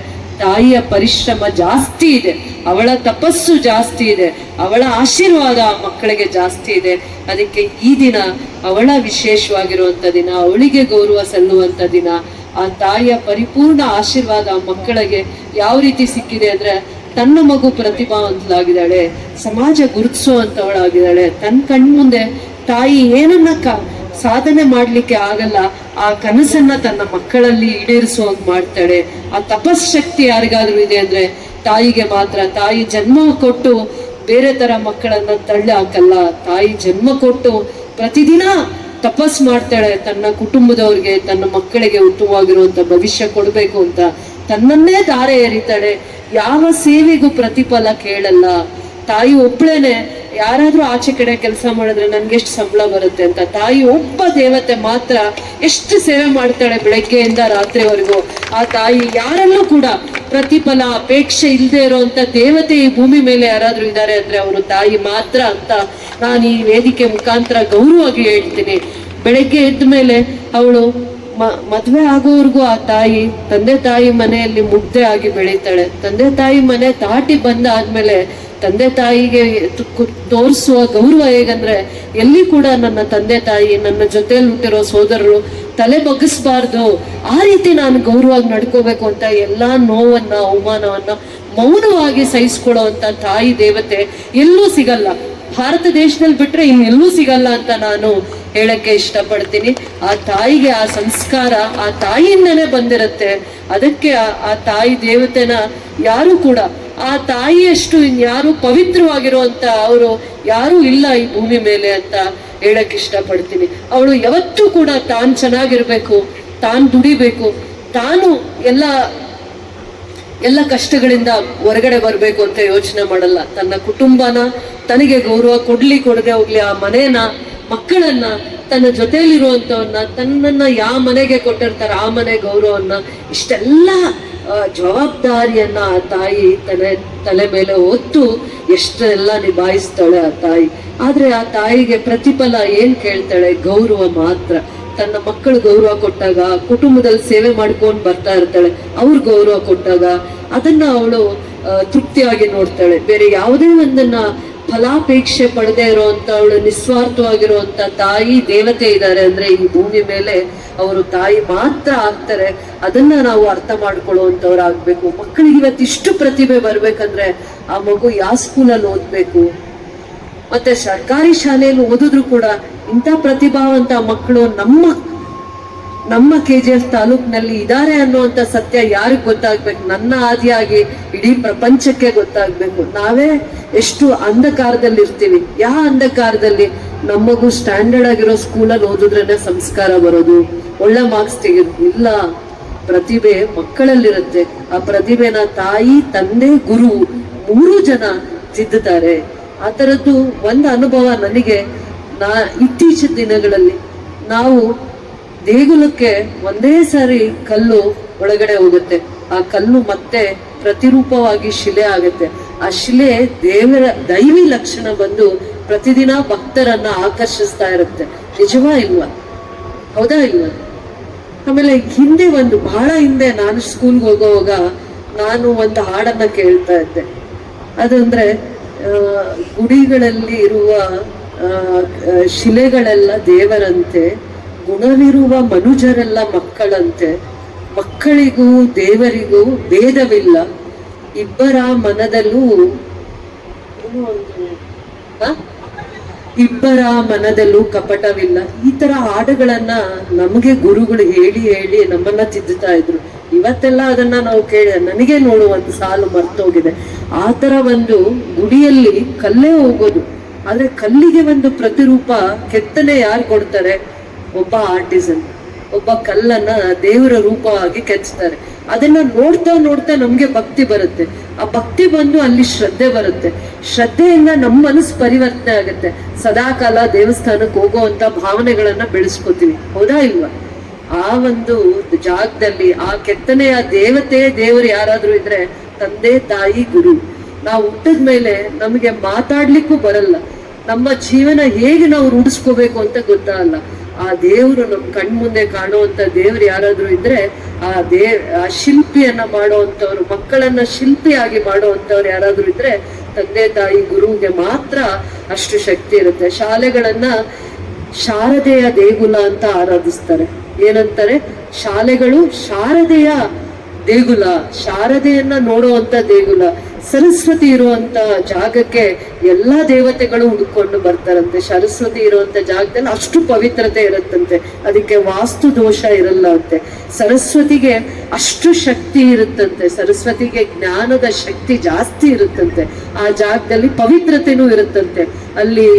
ತಾಯಿಯ ಪರಿಶ್ರಮ ಜಾಸ್ತಿ ಇದೆ, ಅವಳ ತಪಸ್ಸು ಜಾಸ್ತಿ ಇದೆ, ಅವಳ ಆಶೀರ್ವಾದ ಆ ಮಕ್ಕಳಿಗೆ ಜಾಸ್ತಿ ಇದೆ. ಅದಕ್ಕೆ ಈ ದಿನ ಅವಳ ವಿಶೇಷವಾಗಿರುವಂತ ದಿನ, ಅವಳಿಗೆ ಗೌರವ ಸಲ್ಲುವಂತ ದಿನ. ಆ ತಾಯಿಯ ಪರಿಪೂರ್ಣ ಆಶೀರ್ವಾದ ಆ ಮಕ್ಕಳಿಗೆ ಯಾವ ರೀತಿ ಸಿಕ್ಕಿದೆ ಅಂದ್ರೆ, ತನ್ನ ಮಗು ಪ್ರತಿಭಾವಂತಳಾಗಿದ್ದಾಳೆ, ಸಮಾಜ ಗುರುತಿಸುವಂತವಳಾಗಿದ್ದಾಳೆ, ತನ್ನ ಕಣ್ಮುಂದೆ ತಾಯಿ ಏನನ್ನ ಸಾಧನೆ ಮಾಡ್ಲಿಕ್ಕೆ ಆಗಲ್ಲ ಆ ಕನಸನ್ನ ತನ್ನ ಮಕ್ಕಳಲ್ಲಿ ಈಡೇರಿಸುವಂಗ್ ಮಾಡ್ತಾಳೆ. ಆ ತಪಸ್ಶಕ್ತಿ ಯಾರಿಗಾದ್ರೂ ಇದೆ ಅಂದ್ರೆ ತಾಯಿಗೆ ಮಾತ್ರ. ತಾಯಿ ಜನ್ಮ ಕೊಟ್ಟು ಬೇರೆ ತರ ಮಕ್ಕಳನ್ನ ತಳ್ಳಿ ಹಾಕಲ್ಲ. ತಾಯಿ ಜನ್ಮ ಕೊಟ್ಟು ಪ್ರತಿದಿನ ತಪಸ್ ಮಾಡ್ತಾಳೆ, ತನ್ನ ಕುಟುಂಬದವ್ರಿಗೆ, ತನ್ನ ಮಕ್ಕಳಿಗೆ ಉತ್ತಮವಾಗಿರುವಂತ ಭವಿಷ್ಯ ಕೊಡ್ಬೇಕು ಅಂತ ತನ್ನನ್ನೇ ದಾರೆ ಎರಿತಾಳೆ. ಯಾವ ಸೇವೆಗೂ ಪ್ರತಿಫಲ ಕೇಳಲ್ಲ. ತಾಯಿ ಒಬ್ಳೇನೆ. ಯಾರಾದ್ರೂ ಆಚೆ ಕಡೆ ಕೆಲಸ ಮಾಡಿದ್ರೆ ನನ್ಗೆ ಎಷ್ಟು ಸಂಬಳ ಬರುತ್ತೆ ಅಂತ, ತಾಯಿ ಒಬ್ಬ ದೇವತೆ ಮಾತ್ರ ಎಷ್ಟು ಸೇವೆ ಮಾಡ್ತಾಳೆ ಬೆಳಗ್ಗೆಯಿಂದ ರಾತ್ರಿವರೆಗೂ. ಆ ತಾಯಿ ಯಾರಲ್ಲೂ ಕೂಡ ಪ್ರತಿಫಲ ಅಪೇಕ್ಷೆ ಇಲ್ಲದೆ ಇರುವಂತ ದೇವತೆ ಈ ಭೂಮಿ ಮೇಲೆ ಯಾರಾದ್ರೂ ಇದ್ದಾರೆ ಅಂದ್ರೆ ಅವರು ತಾಯಿ ಮಾತ್ರ ಅಂತ ನಾನು ಈ ವೇದಿಕೆ ಮುಖಾಂತರ ಗೌರವವಾಗಿ ಹೇಳ್ತೀನಿ. ಬೆಳಗ್ಗೆ ಎದ್ದ ಮೇಲೆ ಅವಳು ಮದ್ವೆ ಆಗೋವರೆಗೂ ಆ ತಾಯಿ ತಂದೆ ತಾಯಿ ಮನೆಯಲ್ಲಿ ಮುಗ್ಧೆ ಆಗಿ ಬೆಳೀತಾಳೆ. ತಂದೆ ತಾಯಿ ಮನೆ ದಾಟಿ ಬಂದ ಆದ್ಮೇಲೆ ತಂದೆ ತಾಯಿಗೆ ತೋರಿಸುವ ಗೌರವ ಹೇಗಂದ್ರೆ, ಎಲ್ಲಿ ಕೂಡ ನನ್ನ ತಂದೆ ತಾಯಿ, ನನ್ನ ಜೊತೆಯಲ್ಲಿ ಹುಟ್ಟಿರೋ ಸೋದರರು ತಲೆ ಬಗ್ಗಿಸ್ಬಾರ್ದು, ಆ ರೀತಿ ನಾನು ಗೌರವವಾಗಿ ನಡ್ಕೋಬೇಕು ಅಂತ ಎಲ್ಲಾ ನೋವನ್ನ ಅವಮಾನವನ್ನ ಮೌನವಾಗಿ ಸಹಿಸ್ಕೊಳ್ಳುವಂತ ತಾಯಿ ದೇವತೆ ಎಲ್ಲೂ ಸಿಗಲ್ಲ. ಭಾರತ ದೇಶದಲ್ಲಿ ಬಿಟ್ರೆ ಇನ್ನೆಲ್ಲೂ ಸಿಗಲ್ಲ ಅಂತ ನಾನು ಹೇಳಕ್ಕೆ ಇಷ್ಟಪಡ್ತೀನಿ. ಆ ತಾಯಿಗೆ ಆ ಸಂಸ್ಕಾರ ಆ ತಾಯಿಯಿಂದನೇ ಬಂದಿರತ್ತೆ. ಅದಕ್ಕೆ ಆ ತಾಯಿ ದೇವತೆನ ಯಾರು ಕೂಡ ಆ ತಾಯಿಯಷ್ಟು ಇನ್ಯಾರು ಪವಿತ್ರವಾಗಿರುವಂತ ಅವರು ಯಾರು ಇಲ್ಲ ಈ ಭೂಮಿ ಮೇಲೆ ಅಂತ ಹೇಳಕ್ ಇಷ್ಟಪಡ್ತೀನಿ. ಅವಳು ಯಾವತ್ತೂ ಕೂಡ ತಾನು ಚೆನ್ನಾಗಿರ್ಬೇಕು, ತಾನು ದುಡಿಬೇಕು, ತಾನು ಎಲ್ಲ ಕಷ್ಟಗಳಿಂದ ಹೊರಗಡೆ ಬರ್ಬೇಕು ಅಂತ ಯೋಚನೆ ಮಾಡಲ್ಲ. ತನ್ನ ಕುಟುಂಬನ ತನಗೆ ಗೌರವ ಕೊಡದೆ ಹೋಗ್ಲಿ, ಆ ಮನೇನ, ಮಕ್ಕಳನ್ನ, ತನ್ನ ಜೊತೆಯಲ್ಲಿರುವಂತವನ್ನ, ತನ್ನನ್ನ ಯಾವ ಮನೆಗೆ ಕೊಟ್ಟಿರ್ತಾರ ಆ ಮನೆ ಗೌರವನ್ನ, ಇಷ್ಟೆಲ್ಲ ಜವಾಬ್ದಾರಿಯನ್ನ ಆ ತಾಯಿ ತಲೆ ಮೇಲೆ ಹೊತ್ತು ಎಷ್ಟೆಲ್ಲ ನಿಭಾಯಿಸ್ತಾಳೆ ಆ ತಾಯಿ. ಆದ್ರೆ ಆ ತಾಯಿಗೆ ಪ್ರತಿಫಲ ಏನ್ ಕೇಳ್ತಾಳೆ? ಗೌರವ ಮಾತ್ರ. ತನ್ನ ಮಕ್ಕಳು ಗೌರವ ಕೊಟ್ಟಾಗ, ಕುಟುಂಬದಲ್ಲಿ ಸೇವೆ ಮಾಡ್ಕೊಂಡು ಬರ್ತಾ ಇರ್ತಾಳೆ, ಅವ್ರ ಗೌರವ ಕೊಟ್ಟಾಗ ಅದನ್ನ ಅವಳು ತೃಪ್ತಿಯಾಗಿ ನೋಡ್ತಾಳೆ. ಬೇರೆ ಯಾವುದೇ ಒಂದನ್ನ ಫಲಾಪೇಕ್ಷೆ ಪಡೆದೇ ಇರುವಂತ ಅವಳು ನಿಸ್ವಾರ್ಥವಾಗಿರುವಂತ ತಾಯಿ ದೇವತೆ ಇದ್ದಾರೆ ಅಂದ್ರೆ ಈ ಭೂಮಿ ಮೇಲೆ ಅವರು ತಾಯಿ ಮಾತ್ರ ಆಗ್ತಾರೆ. ಅದನ್ನ ನಾವು ಅರ್ಥ ಮಾಡ್ಕೊಳ್ಳುವಂತವ್ರಾಗ್ಬೇಕು. ಮಕ್ಕಳಿಗೆ ಇವತ್ತಿಷ್ಟು ಪ್ರತಿಭೆ ಬರ್ಬೇಕಂದ್ರೆ ಆ ಮಗು ಯಾವ ಸ್ಕೂಲಲ್ಲಿ ಓದ್ಬೇಕು, ಮತ್ತೆ ಸರ್ಕಾರಿ ಶಾಲೆಯಲ್ಲಿ ಓದಿದ್ರು ಕೂಡ ಇಂಥ ಪ್ರತಿಭಾವಂತ ಮಕ್ಕಳು ನಮ್ಮ KGF ತಾಲೂಕಿನಲ್ಲಿ ಇದ್ದಾರೆ ಅನ್ನುವಂತ ಸತ್ಯ ಯಾರಿಗ್ ಗೊತ್ತಾಗ್ಬೇಕು? ನನ್ನ ಆದಿಯಾಗಿ ಇಡೀ ಪ್ರಪಂಚಕ್ಕೆ ಗೊತ್ತಾಗ್ಬೇಕು. ನಾವೇ ಎಷ್ಟು ಅಂಧಕಾರದಲ್ಲಿ ಇರ್ತೀವಿ. ಯಾವ ಅಂಧಕಾರದಲ್ಲಿ? ನಮಗೂ ಸ್ಟ್ಯಾಂಡರ್ಡ್ ಆಗಿರೋ ಸ್ಕೂಲಲ್ಲಿ ಓದಿದ್ರೇನೆ ಸಂಸ್ಕಾರ ಬರೋದು, ಒಳ್ಳೆ ಮಾರ್ಕ್ಸ್ ತೆಗೆದು ಇಲ್ಲ. ಪ್ರತಿಭೆ ಮಕ್ಕಳಲ್ಲಿರುತ್ತೆ. ಆ ಪ್ರತಿಭೆನ ತಾಯಿ, ತಂದೆ, ಗುರು 3 ಜನ ತಿದ್ದುತ್ತಾರೆ. ಆ ತರದ್ದು ಒಂದು ಅನುಭವ ನನಗೆ. ಇತ್ತೀಚಿನ ದಿನಗಳಲ್ಲಿ ನಾವು ದೇಗುಲಕ್ಕೆ ಒಂದೇ ಸಾರಿ ಕಲ್ಲು ಒಳಗಡೆ ಹೋಗುತ್ತೆ. ಆ ಕಲ್ಲು ಮತ್ತೆ ಪ್ರತಿರೂಪವಾಗಿ ಶಿಲೆ ಆಗುತ್ತೆ. ಆ ಶಿಲೆ ದೇವರ ದೈವಿ ಲಕ್ಷಣ ಬಂದು ಪ್ರತಿದಿನ ಭಕ್ತರನ್ನ ಆಕರ್ಷಿಸ್ತಾ ಇರುತ್ತೆ. ನಿಜವಾ ಇಲ್ವಾ? ಹೌದಾ ಇಲ್ವಾ? ಆಮೇಲೆ ಹಿಂದೆ ಬಹಳ ಹಿಂದೆ ನಾನು ಸ್ಕೂಲ್ಗೆ ಹೋಗೋವಾಗ ನಾನು ಒಂದು ಹಾಡನ್ನ ಕೇಳ್ತಾ ಇದ್ದೆ. ಅದಂದ್ರೆ ಗುಡಿಗಳಲ್ಲಿ ಇರುವ ಶಿಲೆಗಳೆಲ್ಲ ದೇವರಂತೆ, ಗುಣವಿರುವ ಮನುಜರೆಲ್ಲ ಮಕ್ಕಳಂತೆ, ಮಕ್ಕಳಿಗೂ ದೇವರಿಗೂ ಭೇದವಿಲ್ಲ, ಇಬ್ಬರ ಮನದಲ್ಲೂ ಕಪಟವಿಲ್ಲ. ಈ ತರ ಹಾಡುಗಳನ್ನ ನಮಗೆ ಗುರುಗಳು ಹೇಳಿ ನಮ್ಮನ್ನ ತಿದ್ದುತ್ತಾ ಇದ್ರು. ಇವತ್ತೆಲ್ಲ ಅದನ್ನ ನಾವು ನನಗೆ ನೋಡುವಂತ ಸಾಲು ಮರ್ತೋಗಿದೆ. ಆ ತರ ಗುಡಿಯಲ್ಲಿ ಕಲ್ಲೇ ಹೋಗೋದು. ಆದ್ರೆ ಕಲ್ಲಿಗೆ ಪ್ರತಿರೂಪ ಕೆತ್ತನೆ ಯಾರು ಕೊಡ್ತಾರೆ? ಒಬ್ಬ ಆರ್ಟಿಸನ್, ಒಬ್ಬ ಕಲ್ಲನ್ನ ದೇವರ ರೂಪವಾಗಿ ಕೆಚ್ತಾರೆ. ಅದನ್ನ ನೋಡ್ತಾ ನಮ್ಗೆ ಭಕ್ತಿ ಬರುತ್ತೆ. ಆ ಭಕ್ತಿ ಬಂದು ಅಲ್ಲಿ ಶ್ರದ್ಧೆ ಬರುತ್ತೆ. ಶ್ರದ್ಧೆಯಿಂದ ನಮ್ಮ ಮನಸ್ಸು ಪರಿವರ್ತನೆ ಆಗುತ್ತೆ. ಸದಾಕಾಲ ದೇವಸ್ಥಾನಕ್ಕೆ ಹೋಗುವಂತ ಭಾವನೆಗಳನ್ನ ಬೆಳೆಸ್ಕೋತೀವಿ. ಹೌದಾ ಇಲ್ವಾ? ಆ ಒಂದು ಜಾಗದಲ್ಲಿ ಆ ಕೆತ್ತನೆಯ ದೇವರು ಯಾರಾದ್ರೂ ಇದ್ರೆ ತಂದೆ ತಾಯಿ ಗುರು. ನಾವು ಹುಟ್ಟಿದ ಮೇಲೆ ನಮಗೆ ಮಾತಾಡ್ಲಿಕ್ಕೂ ಬರಲ್ಲ, ನಮ್ಮ ಜೀವನ ಹೇಗೆ ನಾವು ರೂಢಿಸ್ಕೋಬೇಕು ಅಂತ ಗೊತ್ತಾಗಲ್ಲ. ಆ ದೇವರು ನಮ್ ಕಣ್ಮುಂದೆ ಕಾಣುವಂತ ದೇವ್ರು ಯಾರಾದ್ರೂ ಇದ್ರೆ ಆ ಶಿಲ್ಪಿಯನ್ನ ಮಾಡುವಂತವ್ರು, ಮಕ್ಕಳನ್ನ ಶಿಲ್ಪಿಯಾಗಿ ಮಾಡುವಂತವ್ರು ಯಾರಾದ್ರೂ ಇದ್ರೆ ತಂದೆ ತಾಯಿ ಗುರುವಿಗೆ ಮಾತ್ರ ಅಷ್ಟು ಶಕ್ತಿ ಇರುತ್ತೆ. ಶಾಲೆಗಳನ್ನ ಶಾರದೆಯ ದೇಗುಲ ಅಂತ ಆರಾಧಿಸ್ತಾರೆ. ಏನಂತಾರೆ? ಶಾಲೆಗಳು ಶಾರದೆಯ ದೇಗುಲ, ಶಾರದೆಯನ್ನ ನೋಡುವಂತ ದೇಗುಲ. ಸರಸ್ವತಿ ಇರುವಂತ ಜಾಗಕ್ಕೆ ಎಲ್ಲಾ ದೇವತೆಗಳು ಹುಡ್ಕೊಂಡು ಬರ್ತಾರಂತೆ. ಸರಸ್ವತಿ ಇರುವಂತ ಜಾಗದಲ್ಲಿ ಅಷ್ಟು ಪವಿತ್ರತೆ ಇರುತ್ತಂತೆ, ಅದಕ್ಕೆ ವಾಸ್ತು ದೋಷ ಇರಲ್ಲ ಅಂತೆ. ಸರಸ್ವತಿಗೆ ಅಷ್ಟು ಶಕ್ತಿ ಇರುತ್ತಂತೆ, ಸರಸ್ವತಿಗೆ ಜ್ಞಾನದ ಶಕ್ತಿ ಜಾಸ್ತಿ ಇರುತ್ತಂತೆ. ಆ ಜಾಗದಲ್ಲಿ ಪವಿತ್ರತೆನೂ ಇರುತ್ತಂತೆ. ಅಲ್ಲಿ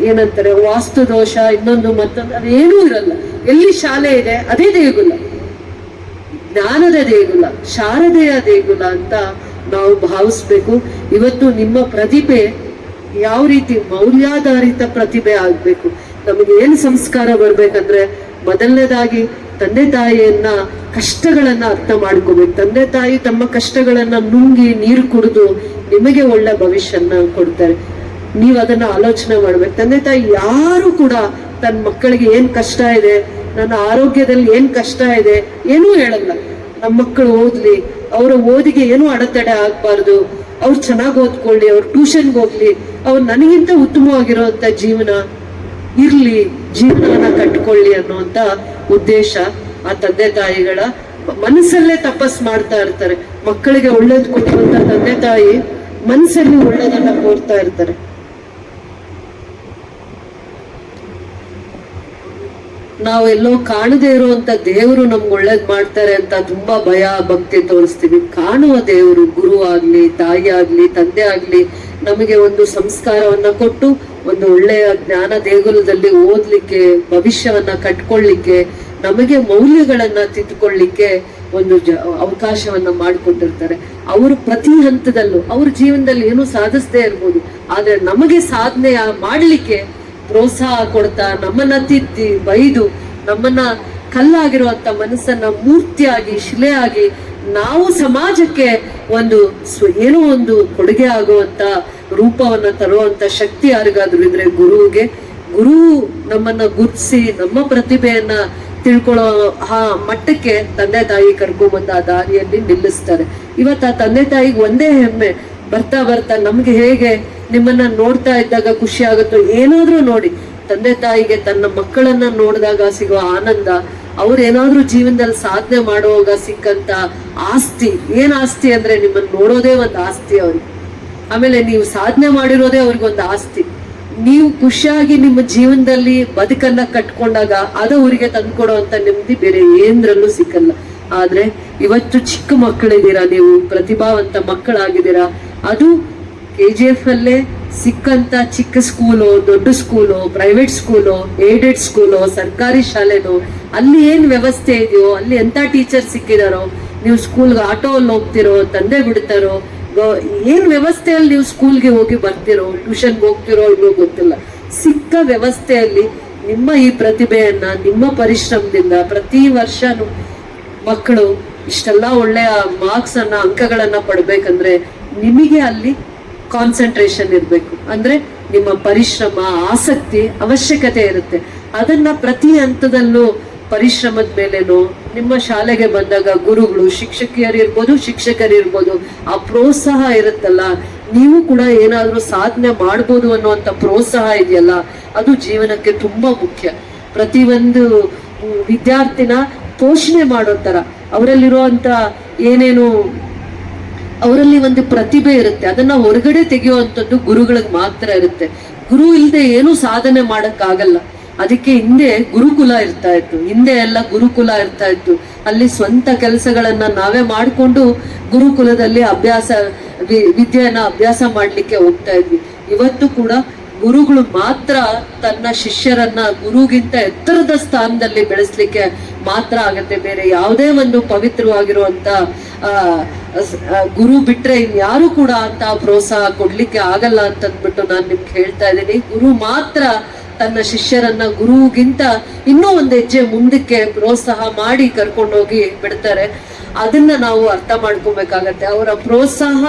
ಏನಂತಾರೆ, ವಾಸ್ತು ದೋಷ ಇನ್ನೊಂದು ಮತ್ತೊಂದು ಅದೇನೂ ಇರಲ್ಲ. ಎಲ್ಲಿ ಶಾಲೆ ಇದೆ ಅದೇ ದೇಗುಲ, ಜ್ಞಾನದ ದೇಗುಲ, ಶಾರದೆಯ ದೇಗುಲ ಅಂತ ನಾವು ಭಾವಿಸ್ಬೇಕು. ಇವತ್ತು ನಿಮ್ಮ ಪ್ರತಿಭೆ ಯಾವ ರೀತಿ ಮೌಲ್ಯಾಧಾರಿತ ಪ್ರತಿಭೆ ಆಗ್ಬೇಕು. ನಮಗೆ ಏನು ಸಂಸ್ಕಾರ ಬರ್ಬೇಕಂದ್ರೆ, ಮೊದಲನೇದಾಗಿ ತಂದೆ ತಾಯಿಯನ್ನ ಕಷ್ಟಗಳನ್ನ ಅರ್ಥ ಮಾಡ್ಕೋಬೇಕು. ತಂದೆ ತಾಯಿ ತಮ್ಮ ಕಷ್ಟಗಳನ್ನ ನುಂಗಿ ನೀರು ಕುಡಿದು ನಿಮಗೆ ಒಳ್ಳೆ ಭವಿಷ್ಯನ ಕೊಡ್ತಾರೆ. ನೀವು ಅದನ್ನ ಆಲೋಚನೆ ಮಾಡ್ಬೇಕು. ತಂದೆ ತಾಯಿ ಯಾರು ಕೂಡ ತನ್ನ ಮಕ್ಕಳಿಗೆ ಏನ್ ಕಷ್ಟ ಇದೆ, ನನ್ನ ಆರೋಗ್ಯದಲ್ಲಿ ಏನ್ ಕಷ್ಟ ಇದೆ ಏನೂ ಹೇಳಲ್ಲ. ನಮ್ಮ ಮಕ್ಕಳು ಓದ್ಲಿ, ಅವರ ಓದಿಗೆ ಏನೂ ಅಡೆತಡೆ ಆಗ್ಬಾರ್ದು, ಅವ್ರು ಚೆನ್ನಾಗಿ ಓದ್ಕೊಳ್ಳಿ, ಅವ್ರು ಟ್ಯೂಷನ್ಗೆ ಹೋಗ್ಲಿ, ಅವ್ರು ನನಗಿಂತ ಉತ್ತಮವಾಗಿರುವಂತ ಜೀವನ ಇರ್ಲಿ, ಜೀವನವನ್ನ ಕಟ್ಕೊಳ್ಳಿ ಅನ್ನುವಂತ ಉದ್ದೇಶ ಆ ತಂದೆ ತಾಯಿಗಳ ಮನಸ್ಸಲ್ಲೇ ತಪಸ್ ಮಾಡ್ತಾ ಇರ್ತಾರೆ. ಮಕ್ಕಳಿಗೆ ಒಳ್ಳೇದು ಕೊಡುವಂತ ತಂದೆ ತಾಯಿ ಮನಸ್ಸಲ್ಲಿ ಒಳ್ಳೇದನ್ನ ಕೋರ್ತಾ ಇರ್ತಾರೆ. ನಾವೆಲ್ಲೋ ಕಾಣದೇ ಇರುವಂತ ದೇವರು ನಮ್ಗೆ ಒಳ್ಳೇದ್ ಮಾಡ್ತಾರೆ ಅಂತ ತುಂಬಾ ಭಯ ಭಕ್ತಿ ತೋರಿಸ್ತೀವಿ. ಕಾಣುವ ದೇವರು, ಗುರು ಆಗ್ಲಿ, ತಾಯಿ ಆಗ್ಲಿ, ತಂದೆ ಆಗ್ಲಿ, ನಮಗೆ ಒಂದು ಸಂಸ್ಕಾರವನ್ನ ಕೊಟ್ಟು ಒಂದು ಒಳ್ಳೆಯ ಜ್ಞಾನ ದೇಗುಲದಲ್ಲಿ ಓದ್ಲಿಕ್ಕೆ, ಭವಿಷ್ಯವನ್ನ ಕಟ್ಕೊಳ್ಳಿಕ್ಕೆ, ನಮಗೆ ಮೌಲ್ಯಗಳನ್ನ ತಿದ್ದುಕೊಳ್ಳಿಕ್ಕೆ ಒಂದು ಅವಕಾಶವನ್ನ ಮಾಡಿಕೊಟ್ಟಿರ್ತಾರೆ. ಅವರು ಪ್ರತಿ ಹಂತದಲ್ಲೂ ಅವ್ರ ಜೀವನದಲ್ಲಿ ಏನೂ ಸಾಧಿಸದೇ ಇರ್ಬೋದು, ಆದ್ರೆ ನಮಗೆ ಸಾಧನೆ ಮಾಡ್ಲಿಕ್ಕೆ ಪ್ರೋತ್ಸಾಹ ಕೊಡ್ತಾ, ನಮ್ಮನ್ನ ತಿದ್ದಿ ಬೈದು, ನಮ್ಮನ್ನ ಕಲ್ಲಾಗಿರುವಂತ ಮನಸ್ಸನ್ನ ಮೂರ್ತಿಯಾಗಿ, ಶಿಲೆಯಾಗಿ ನಾವು ಸಮಾಜಕ್ಕೆ ಒಂದು ಏನೋ ಒಂದು ಕೊಡುಗೆ ಆಗುವಂತ ರೂಪವನ್ನ ತರುವಂತ ಶಕ್ತಿ ಯಾರಿಗಾದ್ರೂ ಇದ್ರೆ ಗುರುವಿಗೆ. ಗುರು ನಮ್ಮನ್ನ ಗುರ್ತಿಸಿ ನಮ್ಮ ಪ್ರತಿಭೆಯನ್ನ ತಿಳ್ಕೊಳ್ಳೋ ಮಟ್ಟಕ್ಕೆ ತಂದೆ ತಾಯಿ ಕರ್ಕೊಂಡ್ಬಂದ ಆ ದಾರಿಯಲ್ಲಿ ನಿಲ್ಲಿಸ್ತಾರೆ. ಇವತ್ತು ಆ ತಂದೆ ತಾಯಿಗೆ ಒಂದೇ ಹೆಮ್ಮೆ, ಬರ್ತಾ ಬರ್ತಾ ನಮ್ಗೆ ಹೇಗೆ ನಿಮ್ಮನ್ನ ನೋಡ್ತಾ ಇದ್ದಾಗ ಖುಷಿ ಆಗುತ್ತೋ, ಏನಾದ್ರೂ ನೋಡಿ ತಂದೆ ತಾಯಿಗೆ ತನ್ನ ಮಕ್ಕಳನ್ನ ನೋಡಿದಾಗ ಸಿಗೋ ಆನಂದ, ಅವ್ರು ಏನಾದ್ರೂ ಜೀವನದಲ್ಲಿ ಸಾಧನೆ ಮಾಡುವಾಗ ಸಿಕ್ಕಂತ ಆಸ್ತಿ. ಏನ್ ಆಸ್ತಿ ಅಂದ್ರೆ ನಿಮ್ಮನ್ನ ನೋಡೋದೇ ಒಂದು ಆಸ್ತಿ ಅವ್ರಿಗೆ. ಆಮೇಲೆ ನೀವು ಸಾಧನೆ ಮಾಡಿರೋದೇ ಅವ್ರಿಗೊಂದು ಆಸ್ತಿ. ನೀವು ಖುಷಿಯಾಗಿ ನಿಮ್ಮ ಜೀವನದಲ್ಲಿ ಬದುಕನ್ನ ಕಟ್ಕೊಂಡಾಗ ಅದು ಅವರಿಗೆ ತಂದ್ಕೊಡೋ ಅಂತ ನೆಮ್ಮದಿ ಬೇರೆ ಏನ್ರಲ್ಲೂ ಸಿಕ್ಕಲ್ಲ. ಆದ್ರೆ ಇವತ್ತು ಚಿಕ್ಕ ಮಕ್ಕಳಿದ್ದೀರಾ, ನೀವು ಪ್ರತಿಭಾವಂತ ಮಕ್ಕಳಾಗಿದ್ದೀರಾ. ಅದು KGF ಅಲ್ಲೇ ಸಿಕ್ಕಂತ ಚಿಕ್ಕ ಸ್ಕೂಲು, ದೊಡ್ಡ school, private school, aided school, ಸರ್ಕಾರಿ ಶಾಲೆನೋ, ಅಲ್ಲಿ ಏನ್ ವ್ಯವಸ್ಥೆ ಇದೆಯೋ, ಅಲ್ಲಿ ಎಂತ ಟೀಚರ್ ಸಿಕ್ಕಿದಾರೋ, ನೀವು ಸ್ಕೂಲ್ಗೆ ಆಟೋಲ್ಲಿ ಹೋಗ್ತಿರೋ, ತಂದೆ ಬಿಡ್ತಾರೋ, ಏನ್ ವ್ಯವಸ್ಥೆಯಲ್ಲಿ ನೀವು ಸ್ಕೂಲ್ಗೆ ಹೋಗಿ ಬರ್ತಿರೋ, ಟ್ಯೂಷನ್ಗೆ ಹೋಗ್ತಿರೋ ಇನ್ನೂ ಗೊತ್ತಿಲ್ಲ. ಸಿಕ್ಕ ವ್ಯವಸ್ಥೆಯಲ್ಲಿ ನಿಮ್ಮ ಈ ಪ್ರತಿಭೆಯನ್ನ, ನಿಮ್ಮ ಪರಿಶ್ರಮದಿಂದ ಪ್ರತಿ ವರ್ಷನೂ ಮಕ್ಕಳು ಇಷ್ಟೆಲ್ಲ ಒಳ್ಳೆಯ ಮಾರ್ಕ್ಸ್ ಅನ್ನ, ಅಂಕಗಳನ್ನ ಪಡ್ಬೇಕಂದ್ರೆ ನಿಮಗೆ ಅಲ್ಲಿ ಕಾನ್ಸಂಟ್ರೇಷನ್ ಇರ್ಬೇಕು. ಅಂದ್ರೆ ನಿಮ್ಮ ಪರಿಶ್ರಮ, ಆಸಕ್ತಿ ಅವಶ್ಯಕತೆ ಇರುತ್ತೆ. ಅದನ್ನ ಪ್ರತಿ ಹಂತದಲ್ಲೂ ಪರಿಶ್ರಮದ ಮೇಲೇನೋ, ನಿಮ್ಮ ಶಾಲೆಗೆ ಬಂದಾಗ ಗುರುಗಳು, ಶಿಕ್ಷಕರಿರ್ಬೋದು, ಆ ಪ್ರೋತ್ಸಾಹ ಇರುತ್ತಲ್ಲ, ನೀವು ಕೂಡ ಏನಾದ್ರೂ ಸಾಧನೆ ಮಾಡ್ಬೋದು ಅನ್ನುವಂಥ ಪ್ರೋತ್ಸಾಹ ಇದೆಯಲ್ಲ, ಅದು ಜೀವನಕ್ಕೆ ತುಂಬಾ ಮುಖ್ಯ. ಪ್ರತಿಯೊಂದು ವಿದ್ಯಾರ್ಥಿನ ಪೋಷಣೆ ಮಾಡೋ ತರ ಅವರಲ್ಲಿರುವಂತ ಏನೇನು ಅವರಲ್ಲಿ ಒಂದು ಪ್ರತಿಭೆ ಇರುತ್ತೆ, ಅದನ್ನ ಹೊರಗಡೆ ತೆಗೆಯುವಂಥದ್ದು ಗುರುಗಳಿಗೆ ಮಾತ್ರ ಇರುತ್ತೆ. ಗುರು ಇಲ್ಲದೆ ಏನು ಸಾಧನೆ ಮಾಡಕ್ಕಾಗಲ್ಲ. ಅದಕ್ಕೆ ಹಿಂದೆ ಗುರುಕುಲ ಇರ್ತಾ ಇತ್ತು, ಹಿಂದೆ ಎಲ್ಲ ಗುರುಕುಲ ಇರ್ತಾ ಇತ್ತು. ಅಲ್ಲಿ ಸ್ವಂತ ಕೆಲಸಗಳನ್ನ ನಾವೇ ಮಾಡಿಕೊಂಡು ಗುರುಕುಲದಲ್ಲಿ ವಿದ್ಯೆಯನ್ನ ಅಭ್ಯಾಸ ಮಾಡ್ಲಿಕ್ಕೆ ಹೋಗ್ತಾ ಇದ್ವಿ. ಇವತ್ತು ಕೂಡ ಗುರುಗಳು ಮಾತ್ರ ತನ್ನ ಶಿಷ್ಯರನ್ನ ಗುರುಗಿಂತ ಎತ್ತರದ ಸ್ಥಾನದಲ್ಲಿ ಬೆಳೆಸ್ಲಿಕ್ಕೆ ಮಾತ್ರ ಆಗತ್ತೆ. ಬೇರೆ ಯಾವುದೇ ಒಂದು ಪವಿತ್ರವಾಗಿರುವಂತ ಗುರು ಬಿಟ್ರೆ ಇನ್ಯಾರು ಕೂಡ ಅಂತ ಪ್ರೋತ್ಸಾಹ ಕೊಡ್ಲಿಕ್ಕೆ ಆಗಲ್ಲ ಅಂತ ಅಂದ್ಬಿಟ್ಟು ನಾನು ನಿಮ್ಗೆ ಹೇಳ್ತಾ ಇದ್ದೀನಿ. ಗುರು ಮಾತ್ರ ತನ್ನ ಶಿಷ್ಯರನ್ನ ಗುರುಗಿಂತ ಇನ್ನೂ ಒಂದು ಹೆಜ್ಜೆ ಮುಂದಕ್ಕೆ ಪ್ರೋತ್ಸಾಹ ಮಾಡಿ ಕರ್ಕೊಂಡೋಗಿ ಬಿಡ್ತಾರೆ. ಅದನ್ನ ನಾವು ಅರ್ಥ ಮಾಡ್ಕೋಬೇಕಾಗತ್ತೆ. ಅವರ ಪ್ರೋತ್ಸಾಹ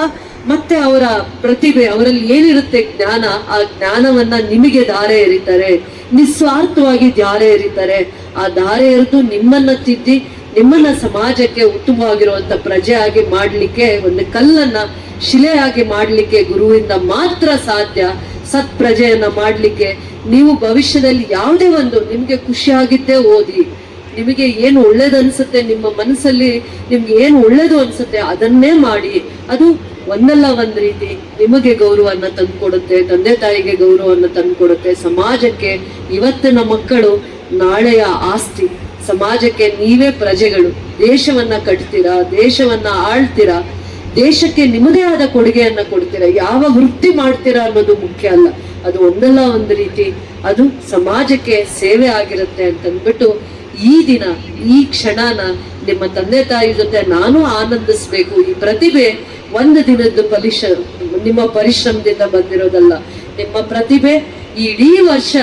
ಮತ್ತೆ ಅವರ ಪ್ರತಿಭೆ, ಅವರಲ್ಲಿ ಏನಿರುತ್ತೆ ಜ್ಞಾನ, ಆ ಜ್ಞಾನವನ್ನ ನಿಮಗೆ ಧಾರೆ ಎರಿತಾರೆ, ನಿಸ್ವಾರ್ಥವಾಗಿ ಧಾರೆ ಎರಿತಾರೆ. ಆ ಧಾರೆ ಎರೆದು ನಿಮ್ಮನ್ನ ತಿದ್ದಿ ನಿಮ್ಮನ್ನ ಸಮಾಜಕ್ಕೆ ಉತ್ತಮವಾಗಿರುವಂತ ಪ್ರಜೆಯಾಗಿ ಮಾಡ್ಲಿಕ್ಕೆ, ಒಂದು ಕಲ್ಲನ್ನ ಶಿಲೆಯಾಗಿ ಮಾಡ್ಲಿಕ್ಕೆ ಗುರುವಿಂದ ಮಾತ್ರ ಸಾಧ್ಯ. ಸತ್ ಪ್ರಜೆಯನ್ನ ಮಾಡ್ಲಿಕ್ಕೆ ನೀವು ಭವಿಷ್ಯದಲ್ಲಿ ಯಾವುದೇ ಒಂದು ನಿಮ್ಗೆ ಖುಷಿಯಾಗಿದ್ದೇ ಓದಿ, ನಿಮಗೆ ಏನು ಒಳ್ಳೇದು ಅನ್ಸುತ್ತೆ, ನಿಮ್ಮ ಮನಸ್ಸಲ್ಲಿ ನಿಮ್ಗೆ ಏನು ಒಳ್ಳೇದು ಅನ್ಸುತ್ತೆ ಅದನ್ನೇ ಮಾಡಿ. ಅದು ಒಂದಲ್ಲ ಒಂದ್ ರೀತಿ ನಿಮಗೆ ಗೌರವನ್ನ ತಂದುಕೊಡುತ್ತೆ, ತಂದೆ ತಾಯಿಗೆ ಗೌರವನ್ನ ತಂದುಕೊಡುತ್ತೆ. ಸಮಾಜಕ್ಕೆ ಇವತ್ತಿನ ಮಕ್ಕಳು ನಾಳೆಯ ಆಸ್ತಿ. ಸಮಾಜಕ್ಕೆ ನೀವೇ ಪ್ರಜೆಗಳು. ದೇಶವನ್ನ ಕಟ್ತೀರಾ, ದೇಶವನ್ನ ಆಳ್ತೀರಾ, ದೇಶಕ್ಕೆ ನಿಮ್ಮದೇ ಆದ ಕೊಡುಗೆಯನ್ನ ಕೊಡ್ತೀರಾ. ಯಾವ ವೃತ್ತಿ ಮಾಡ್ತೀರಾ ಅನ್ನೋದು ಮುಖ್ಯ ಅಲ್ಲ, ಅದು ಒಂದಲ್ಲ ಒಂದು ರೀತಿ ಅದು ಸಮಾಜಕ್ಕೆ ಸೇವೆ ಆಗಿರುತ್ತೆ ಅಂತಂದ್ಬಿಟ್ಟು ಈ ದಿನ ಈ ಕ್ಷಣನ ನಿಮ್ಮ ತಂದೆ ತಾಯಿ ಜೊತೆ ನಾನು ಆನಂದಿಸ್ಬೇಕು. ಈ ಪ್ರತಿಭೆ ಒಂದು ದಿನದ್ದು ನಿಮ್ಮ ಪರಿಶ್ರಮದಿಂದ ಬಂದಿರೋದಲ್ಲ. ನಿಮ್ಮ ಪ್ರತಿಭೆ ಈ ಇಡೀ ವರ್ಷ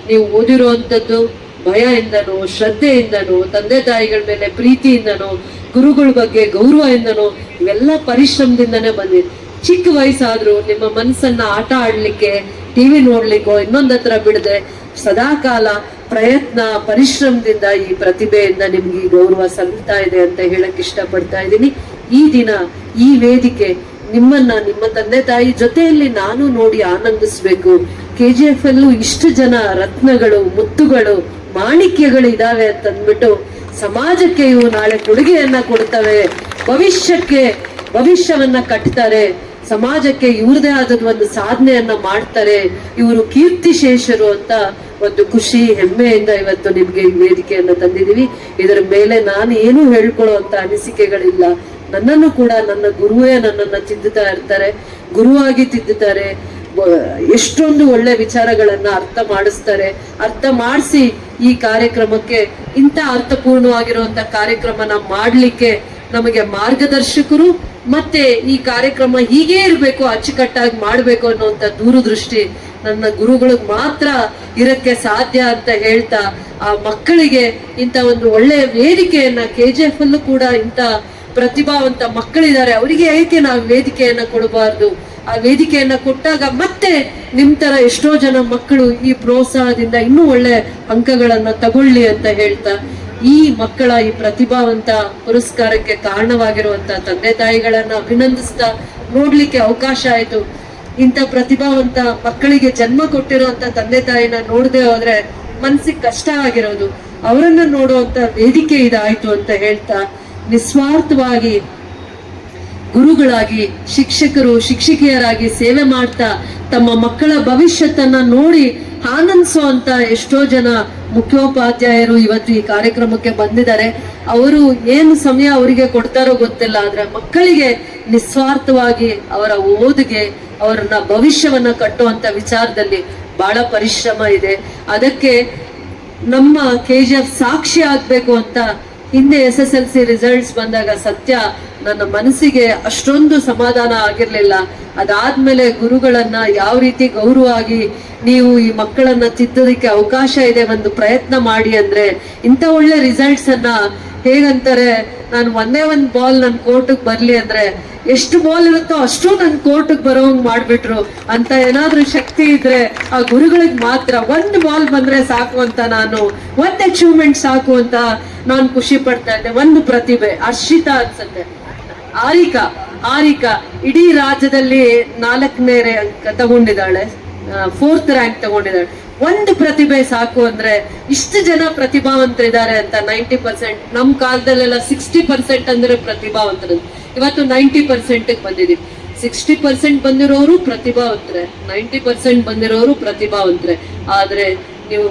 ನೀವು ಓದಿರುವಂಥದ್ದು ಭಯದಿಂದನೋ, ಶ್ರದ್ಧೆಯಿಂದನೋ, ತಂದೆ ತಾಯಿಗಳ ಮೇಲೆ ಪ್ರೀತಿಯಿಂದನೋ, ಗುರುಗಳ ಬಗ್ಗೆ ಗೌರವದಿಂದನೋ, ಇವೆಲ್ಲ ಪರಿಶ್ರಮದಿಂದನೇ ಬಂದಿದೆ. ಚಿಕ್ಕ ವಯಸ್ಸಾದ್ರೂ ನಿಮ್ಮ ಮನಸ್ಸನ್ನ ಆಟ ಆಡ್ಲಿಕ್ಕೆ, ಟಿವಿ ನೋಡ್ಲಿಕ್ಕೋ ಇನ್ನೊಂದತ್ರ ಬಿಡದೆ ಸದಾಕಾಲ ಪ್ರಯತ್ನ ಪರಿಶ್ರಮದಿಂದ ಈ ಪ್ರತಿಭೆಯಿಂದ ನಿಮ್ಗೆ ಈ ಗೌರವ ಸಲ್ಲುತ್ತಾ ಇದೆ ಅಂತ ಹೇಳಕ್ ಇಷ್ಟಪಡ್ತಾ ಇದ್ದೀನಿ. ಈ ದಿನ ಈ ವೇದಿಕೆ ನಿಮ್ಮನ್ನ ನಿಮ್ಮ ತಂದೆ ತಾಯಿ ಜೊತೆಯಲ್ಲಿ ನಾನು ನೋಡಿ ಆನಂದಿಸ್ಬೇಕು. KGF ಅಲ್ಲೂ ಇಷ್ಟು ಜನ ರತ್ನಗಳು, ಮುತ್ತುಗಳು, ಮಾಣಿಕ್ಯಗಳು ಇದಾವೆ ಅಂತಂದ್ಬಿಟ್ಟು ಸಮಾಜಕ್ಕೆ ಇವು ನಾಳೆ ಕೊಡುಗೆಯನ್ನ ಕೊಡ್ತವೆ, ಭವಿಷ್ಯವನ್ನ ಕಟ್ತಾರೆ, ಸಮಾಜಕ್ಕೆ ಇವ್ರದೇ ಆದ ಒಂದು ಸಾಧನೆಯನ್ನ ಮಾಡ್ತಾರೆ, ಇವರು ಕೀರ್ತಿಶೇಷರು ಅಂತ ಒಂದು ಖುಷಿ ಹೆಮ್ಮೆಯಿಂದ ಇವತ್ತು ನಿಮ್ಗೆ ಈ ವೇದಿಕೆಯನ್ನ ತಂದಿದೀವಿ. ಇದರ ಮೇಲೆ ನಾನು ಏನು ಹೇಳ್ಕೊಳ್ಳೋ ಅಂತ ಅನಿಸಿಕೆಗಳಿಲ್ಲ. ನನ್ನನ್ನು ಕೂಡ ನನ್ನ ಗುರುವೇ ನನ್ನನ್ನ ತಿದ್ದುತ್ತಾ ಇರ್ತಾರೆ, ಗುರುವಾಗಿ ತಿದ್ದುತ್ತಾರೆ. ಎಷ್ಟೊಂದು ಒಳ್ಳೆ ವಿಚಾರಗಳನ್ನ ಅರ್ಥ ಮಾಡಿಸ್ತಾರೆ. ಅರ್ಥ ಮಾಡಿಸಿ ಈ ಕಾರ್ಯಕ್ರಮಕ್ಕೆ ಇಂಥ ಅರ್ಥಪೂರ್ಣವಾಗಿರುವಂತ ಕಾರ್ಯಕ್ರಮನ ಮಾಡ್ಲಿಕ್ಕೆ ನಮಗೆ ಮಾರ್ಗದರ್ಶಕರು, ಮತ್ತೆ ಈ ಕಾರ್ಯಕ್ರಮ ಹೀಗೇ ಇರ್ಬೇಕು, ಅಚ್ಚುಕಟ್ಟಾಗಿ ಮಾಡ್ಬೇಕು ಅನ್ನುವಂತ ದೂರದೃಷ್ಟಿ ನನ್ನ ಗುರುಗಳಿಗೆ ಮಾತ್ರ ಇರಕ್ಕೆ ಸಾಧ್ಯ ಅಂತ ಹೇಳ್ತಾ, ಆ ಮಕ್ಕಳಿಗೆ ಇಂಥ ಒಂದು ಒಳ್ಳೆಯ ವೇದಿಕೆಯನ್ನ KGF ಅಲ್ಲೂ ಕೂಡ ಇಂಥ ಪ್ರತಿಭಾವಂತ ಮಕ್ಕಳಿದ್ದಾರೆ, ಅವರಿಗೆ ಏಕೆ ನಾವು ವೇದಿಕೆಯನ್ನ ಕೊಡಬಾರ್ದು? ಆ ವೇದಿಕೆಯನ್ನ ಕೊಟ್ಟಾಗ ಮತ್ತೆ ನಿಮ್ ತರ ಎಷ್ಟೋ ಜನ ಮಕ್ಕಳು ಈ ಪ್ರೋತ್ಸಾಹದಿಂದ ಇನ್ನೂ ಒಳ್ಳೆ ಅಂಕಗಳನ್ನ ತಗೊಳ್ಳಿ ಅಂತ ಹೇಳ್ತಾ, ಈ ಮಕ್ಕಳ ಈ ಪ್ರತಿಭಾವಂತ ಪುರಸ್ಕಾರಕ್ಕೆ ಕಾರಣವಾಗಿರುವಂತ ತಂದೆ ತಾಯಿಗಳನ್ನ ಅಭಿನಂದಿಸ್ತಾ ನೋಡ್ಲಿಕ್ಕೆ ಅವಕಾಶ ಆಯ್ತು. ಇಂಥ ಪ್ರತಿಭಾವಂತ ಮಕ್ಕಳಿಗೆ ಜನ್ಮ ಕೊಟ್ಟಿರುವಂತ ತಂದೆ ತಾಯಿನ ನೋಡದೆ ಹೋದ್ರೆ ಮನ್ಸಿಗೆ ಕಷ್ಟ ಆಗಿರೋದು, ಅವರನ್ನ ನೋಡುವಂತ ವೇದಿಕೆ ಇದಾಯ್ತು ಅಂತ ಹೇಳ್ತಾ, ನಿಸ್ವಾರ್ಥವಾಗಿ ಗುರುಗಳಾಗಿ, ಶಿಕ್ಷಕರು ಶಿಕ್ಷಕಿಯರಾಗಿ ಸೇವೆ ಮಾಡ್ತಾ ತಮ್ಮ ಮಕ್ಕಳ ಭವಿಷ್ಯತ್ತನ್ನ ನೋಡಿ ಆನಂದಿಸುವಂತ ಎಷ್ಟೋ ಜನ ಮುಖ್ಯೋಪಾಧ್ಯಾಯರು ಇವತ್ತು ಈ ಕಾರ್ಯಕ್ರಮಕ್ಕೆ ಬಂದಿದ್ದಾರೆ. ಅವರು ಏನು ಸಮಯ ಅವರಿಗೆ ಕೊಡ್ತಾರೋ ಗೊತ್ತಿಲ್ಲ, ಆದ್ರೆ ಮಕ್ಕಳಿಗೆ ನಿಸ್ವಾರ್ಥವಾಗಿ ಅವರ ಓದಿಗೆ, ಅವರನ್ನ ಭವಿಷ್ಯವನ್ನ ಕಟ್ಟುವಂತ ವಿಚಾರದಲ್ಲಿ ಬಹಳ ಪರಿಶ್ರಮ ಇದೆ. ಅದಕ್ಕೆ ನಮ್ಮ KGF ಸಾಕ್ಷಿ ಆಗ್ಬೇಕು ಅಂತ ಹಿಂದೆ SSLC ರಿಸಲ್ಟ್ಸ್ ಬಂದಾಗ ಸತ್ಯ ನನ್ನ ಮನಸ್ಸಿಗೆ ಅಷ್ಟೊಂದು ಸಮಾಧಾನ ಆಗಿರ್ಲಿಲ್ಲ. ಅದಾದ್ಮೇಲೆ ಗುರುಗಳನ್ನ ಯಾವ ರೀತಿ ಗೌರವವಾಗಿ ನೀವು ಈ ಮಕ್ಕಳನ್ನ ತಿದ್ದೋದಕ್ಕೆ ಅವಕಾಶ ಇದೆ, ಒಂದು ಪ್ರಯತ್ನ ಮಾಡಿ ಅಂದ್ರೆ ಇಂಥ ಒಳ್ಳೆ ರಿಸಲ್ಟ್ಸ್ ಅನ್ನ ಹೇಗಂತಾರೆ, ನಾನು ಒಂದೇ ಒಂದು ಬಾಲ್ ನನ್ನ ಕೋರ್ಟಿಗೆ ಬರ್ಲಿ ಅಂದ್ರೆ ಎಷ್ಟು ಬಾಲ್ ಇರುತ್ತೋ ಅಷ್ಟು ನನ್ನ ಕೋರ್ಟಿಗೆ ಬರೋಂಗ್ ಮಾಡ್ಬಿಟ್ರು ಅಂತ ಏನಾದ್ರೂ ಶಕ್ತಿ ಇದ್ರೆ ಆ ಗುರುಗಳಿಗೆ ಮಾತ್ರ. ಒಂದು ಬಾಲ್ ಬಂದ್ರೆ ಸಾಕು ಅಂತ, ನಾನು ಒಂದ್ ಅಚೀವ್ಮೆಂಟ್ ಸಾಕು ಅಂತ ನಾನು ಖುಷಿ ಪಡ್ತಾ ಇದ್ದೆ. ಒಂದು ಪ್ರತಿಭೆ ಹರ್ಷಿತಾ ಅನ್ಸುತ್ತೆ, ಆರಿಕಾ ಇಡೀ ರಾಜ್ಯದಲ್ಲಿ 4ನೇ ರ್ಯಾಂಕ್ ತಗೊಂಡಿದ್ದಾಳೆ, 4th ರ್ಯಾಂಕ್ ತಗೊಂಡಿದ್ದಾಳೆ. ಒಂದು ಪ್ರತಿಭೆ ಸಾಕು ಅಂದ್ರೆ ಇಷ್ಟು ಜನ ಪ್ರತಿಭಾವಂತರಿದ್ದಾರೆ ಅಂತ. 90%, ನಮ್ ಕಾಲದಲ್ಲೆಲ್ಲ 60% ಅಂದ್ರೆ ಪ್ರತಿಭಾವಂತರು, ಇವತ್ತು 90% ಬಂದಿದೀವಿ. 60% ಬಂದಿರೋರು ಪ್ರತಿಭಾವಂತರೆ, 90% ಬಂದಿರೋರು ಪ್ರತಿಭಾವಂತರೆ. ಆದ್ರೆ ನೀವು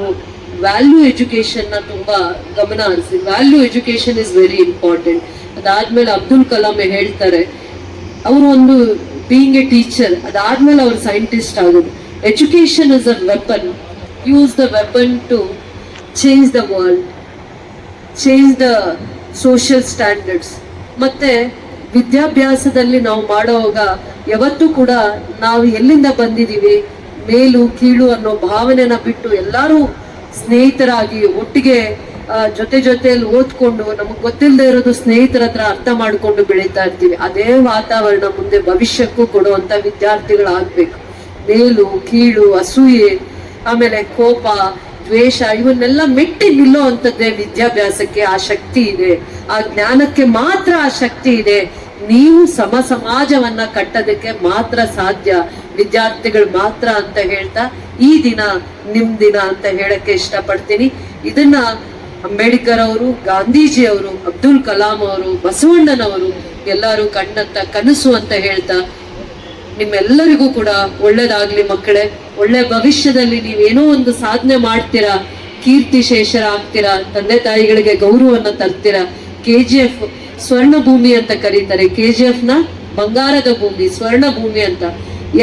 ವ್ಯಾಲ್ಯೂ ಎಜುಕೇಶನ್ ನ ತುಂಬಾ ಗಮನ ಹರಿಸಿ. Value education is very important. ಅದಾದ್ಮೇಲೆ ಅಬ್ದುಲ್ ಕಲಾಂ ಹೇಳ್ತಾರೆ, ಅವರು ಒಂದು ಬೀಯಿಂಗ್ ಎ ಟೀಚರ್, ಅದಾದ್ಮೇಲೆ ಅವ್ರು ಸೈಂಟಿಸ್ಟ್ ಆಗೋದು. Education is a weapon, use the weapon to change the world, change the social standards. ಮತ್ತೆ ವಿದ್ಯಾಭ್ಯಾಸದಲ್ಲಿ ನಾವು ಮಾಡುವಾಗ ಯಾವತ್ತೂ ಕೂಡ ನಾವು ಎಲ್ಲಿಂದ ಬಂದಿದೀವಿ, ಮೇಲು ಕೀಳು ಅನ್ನೋ ಭಾವನೆನ ಬಿಟ್ಟು ಎಲ್ಲರೂ ಸ್ನೇಹಿತರಾಗಿ ಒಟ್ಟಿಗೆ ಜೊತೆಯಲ್ಲಿ ಓದ್ಕೊಂಡು ನಮಗ್ ಗೊತ್ತಿಲ್ಲದೆ ಇರೋದು ಸ್ನೇಹಿತರ ಹತ್ರ ಅರ್ಥ ಮಾಡ್ಕೊಂಡು ಬೆಳೀತಾ ಇರ್ತೀವಿ. ಅದೇ ವಾತಾವರಣ ಮುಂದೆ ಭವಿಷ್ಯಕ್ಕೂ ಕೊಡುವಂತ ವಿದ್ಯಾರ್ಥಿಗಳಾಗ್ಬೇಕು. ಮೇಲು ಕೀಳು, ಅಸೂಯೆ, ಆಮೇಲೆ ಕೋಪ, ದ್ವೇಷ ಇವನ್ನೆಲ್ಲ ಮೆಟ್ಟಿ ನಿಲ್ಲೋ ಅಂತದ್ದೇ ವಿದ್ಯಾಭ್ಯಾಸಕ್ಕೆ ಆ ಶಕ್ತಿ ಇದೆ. ಆ ಜ್ಞಾನಕ್ಕೆ ಮಾತ್ರ ಆ ಶಕ್ತಿ ಇದೆ. ನೀವು ಸಮಾಜವನ್ನ ಕಟ್ಟೋದಕ್ಕೆ ಮಾತ್ರ ಸಾಧ್ಯ, ವಿದ್ಯಾರ್ಥಿಗಳು ಮಾತ್ರ ಅಂತ ಹೇಳ್ತಾ ಈ ದಿನ ನಿಮ್ ದಿನ ಅಂತ ಹೇಳಕ್ಕೆ ಇಷ್ಟಪಡ್ತೀನಿ. ಇದನ್ನ ಅಂಬೇಡ್ಕರ್ ಅವರು, ಗಾಂಧೀಜಿ ಅವರು, ಅಬ್ದುಲ್ ಕಲಾಂ ಅವರು, ಬಸವಣ್ಣನವರು ಎಲ್ಲರೂ ಕಂಡಂತ ಕನಸು ಅಂತ ಹೇಳ್ತಾ ನಿಮ್ಮೆಲ್ಲರಿಗೂ ಕೂಡ ಒಳ್ಳೇದಾಗ್ಲಿ ಮಕ್ಕಳೇ. ಒಳ್ಳೆ ಭವಿಷ್ಯದಲ್ಲಿ ನೀವೇನೋ ಒಂದು ಸಾಧನೆ ಮಾಡ್ತೀರಾ, ಕೀರ್ತಿ ಶೇಷರಾಗ್ತೀರಾ, ತಂದೆ ತಾಯಿಗಳಿಗೆ ಗೌರವವನ್ನ ತರ್ತೀರಾ. KGF ಸ್ವರ್ಣ ಭೂಮಿ ಅಂತ ಕರೀತಾರೆ. KGF ನ ಬಂಗಾರದ ಭೂಮಿ, ಸ್ವರ್ಣ ಭೂಮಿ ಅಂತ.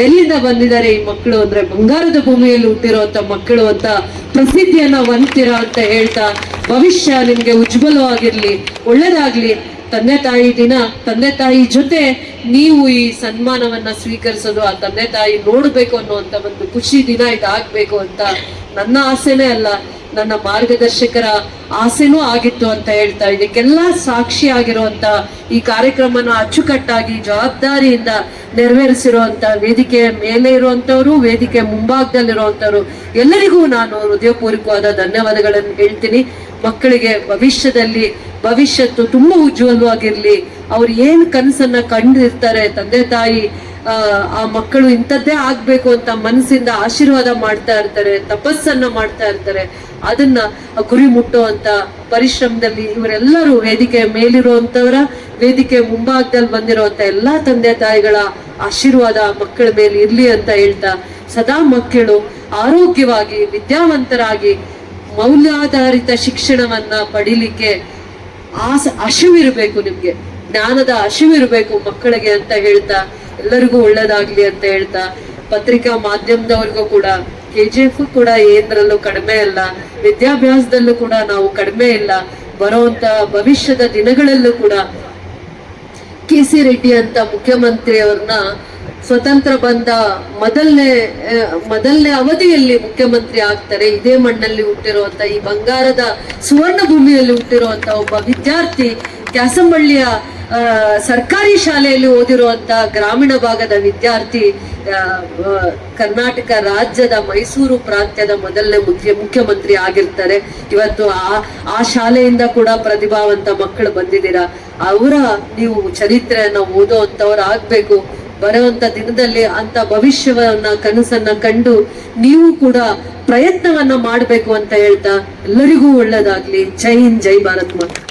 ಎಲ್ಲಿಂದ ಬಂದಿದ್ದಾರೆ ಈ ಮಕ್ಕಳು ಅಂದ್ರೆ ಬಂಗಾರದ ಭೂಮಿಯಲ್ಲಿ ಹುಟ್ಟಿರುವಂತ ಮಕ್ಕಳು ಅಂತ ಪ್ರಸಿದ್ಧಿಯನ್ನ ಹೊಂದ್ತೀರಾ ಅಂತ ಹೇಳ್ತಾ ಭವಿಷ್ಯ ನಿಮ್ಗೆ ಉಜ್ವಲವಾಗಿರ್ಲಿ, ಒಳ್ಳೇದಾಗ್ಲಿ. ತಂದೆ ತಾಯಿ ದಿನ, ತಂದೆ ತಾಯಿ ಜೊತೆ ನೀವು ಈ ಸನ್ಮಾನವನ್ನ ಸ್ವೀಕರಿಸೋದು, ಆ ತಂದೆ ತಾಯಿ ನೋಡ್ಬೇಕು ಅನ್ನುವಂತ ಒಂದು ಖುಷಿ ದಿನ ಇದಾಗ್ಬೇಕು ಅಂತ ನನ್ನ ಆಸೆನೇ ಅಲ್ಲ, ನನ್ನ ಮಾರ್ಗದರ್ಶಕರ ಆಸೆನೂ ಆಗಿತ್ತು ಅಂತ ಹೇಳ್ತಾ ಇದಕ್ಕೆಲ್ಲ ಸಾಕ್ಷಿ ಆಗಿರುವಂತ ಈ ಕಾರ್ಯಕ್ರಮನ ಅಚ್ಚುಕಟ್ಟಾಗಿ ಜವಾಬ್ದಾರಿಯಿಂದ ನೆರವೇರಿಸಿರುವಂತ ವೇದಿಕೆಯ ಮೇಲೆ ಇರುವಂತವ್ರು, ವೇದಿಕೆ ಮುಂಭಾಗದಲ್ಲಿರುವಂತವ್ರು ಎಲ್ಲರಿಗೂ ನಾನು ಹೃದಯಪೂರ್ವಕವಾದ ಧನ್ಯವಾದಗಳನ್ನು ಹೇಳ್ತೀನಿ. ಮಕ್ಕಳಿಗೆ ಭವಿಷ್ಯತ್ತು ತುಂಬಾ ಉಜ್ವಲವಾಗಿರ್ಲಿ. ಅವ್ರು ಏನ್ ಕನಸನ್ನ ಕಂಡಿರ್ತಾರೆ, ತಂದೆ ತಾಯಿ ಆ ಮಕ್ಕಳು ಇಂಥದ್ದೇ ಆಗ್ಬೇಕು ಅಂತ ಮನಸ್ಸಿಂದ ಆಶೀರ್ವಾದ ಮಾಡ್ತಾ ಇರ್ತಾರೆ, ತಪಸ್ಸನ್ನ ಮಾಡ್ತಾ ಇರ್ತಾರೆ. ಅದನ್ನ ಗುರಿ ಮುಟ್ಟುವಂತ ಪರಿಶ್ರಮದಲ್ಲಿ ಇವರೆಲ್ಲರೂ, ವೇದಿಕೆ ಮೇಲಿರುವಂತವರ, ವೇದಿಕೆ ಮುಂಭಾಗದಲ್ಲಿ ಬಂದಿರುವಂತ ಎಲ್ಲಾ ತಂದೆ ತಾಯಿಗಳ ಆಶೀರ್ವಾದ ಮಕ್ಕಳ ಮೇಲೆ ಇರ್ಲಿ ಅಂತ ಹೇಳ್ತಾ, ಸದಾ ಮಕ್ಕಳು ಆರೋಗ್ಯವಾಗಿ ವಿದ್ಯಾವಂತರಾಗಿ ಮೌಲ್ಯಾಧಾರಿತ ಶಿಕ್ಷಣವನ್ನ ಪಡಿಲಿಕ್ಕೆ ಹಸಿವಿರ್ಬೇಕು, ನಿಮ್ಗೆ ಜ್ಞಾನದ ಹಸಿವಿರ್ಬೇಕು ಮಕ್ಕಳಿಗೆ ಅಂತ ಹೇಳ್ತಾ ಎಲ್ಲರಿಗೂ ಒಳ್ಳೇದಾಗ್ಲಿ ಅಂತ ಹೇಳ್ತಾ, ಪತ್ರಿಕಾ ಮಾಧ್ಯಮದವ್ರಿಗೂ ಕೂಡ KGF ಕೂಡ ಏನರಲ್ಲೂ ಕಡಿಮೆ ಅಲ್ಲ, ವಿದ್ಯಾಭ್ಯಾಸದಲ್ಲೂ ಕೂಡ ನಾವು ಕಡಿಮೆ ಇಲ್ಲ. ಬರುವಂತ ಭವಿಷ್ಯದ ದಿನಗಳಲ್ಲೂ ಕೂಡ KC ರೆಡ್ಡಿ ಅಂತ ಮುಖ್ಯಮಂತ್ರಿ ಅವ್ರನ್ನ ಸ್ವತಂತ್ರ ಬಂದ ಮೊದಲನೇ ಅವಧಿಯಲ್ಲಿ ಮುಖ್ಯಮಂತ್ರಿ ಆಗ್ತಾರೆ. ಇದೇ ಮಣ್ಣಲ್ಲಿ ಹುಟ್ಟಿರುವಂತ, ಈ ಬಂಗಾರದ ಸುವರ್ಣ ಭೂಮಿಯಲ್ಲಿ ಹುಟ್ಟಿರುವಂತ ಒಬ್ಬ ವಿದ್ಯಾರ್ಥಿ, ಕ್ಯಾಸಂಬಳ್ಳಿಯ ಸರ್ಕಾರಿ ಶಾಲೆಯಲ್ಲಿ ಓದಿರುವಂತ ಗ್ರಾಮೀಣ ಭಾಗದ ವಿದ್ಯಾರ್ಥಿ, ಕರ್ನಾಟಕ ರಾಜ್ಯದ ಮೈಸೂರು ಪ್ರಾಂತ್ಯದ ಮೊದಲನೇ ಮುಖ್ಯಮಂತ್ರಿ ಆಗಿರ್ತಾರೆ. ಇವತ್ತು ಆ ಶಾಲೆಯಿಂದ ಕೂಡ ಪ್ರತಿಭಾವಂತ ಮಕ್ಕಳು ಬಂದಿದ್ದೀರಾ. ಅವರ ನೀವು ಚರಿತ್ರೆಯನ್ನ ಓದೋ ಅಂತವ್ರು ಆಗ್ಬೇಕು. ಬರುವಂತ ದಿನದಲ್ಲಿ ಅಂತ ಭವಿಷ್ಯವನ್ನ ಕನಸನ್ನ ಕಂಡು ನೀವು ಕೂಡ ಪ್ರಯತ್ನವನ್ನ ಮಾಡ್ಬೇಕು ಅಂತ ಹೇಳ್ತಾ ಎಲ್ಲರಿಗೂ ಒಳ್ಳೇದಾಗ್ಲಿ. ಜೈ ಹಿಂದ್, ಜೈ ಭಾರತ್ ಮಾತಾ.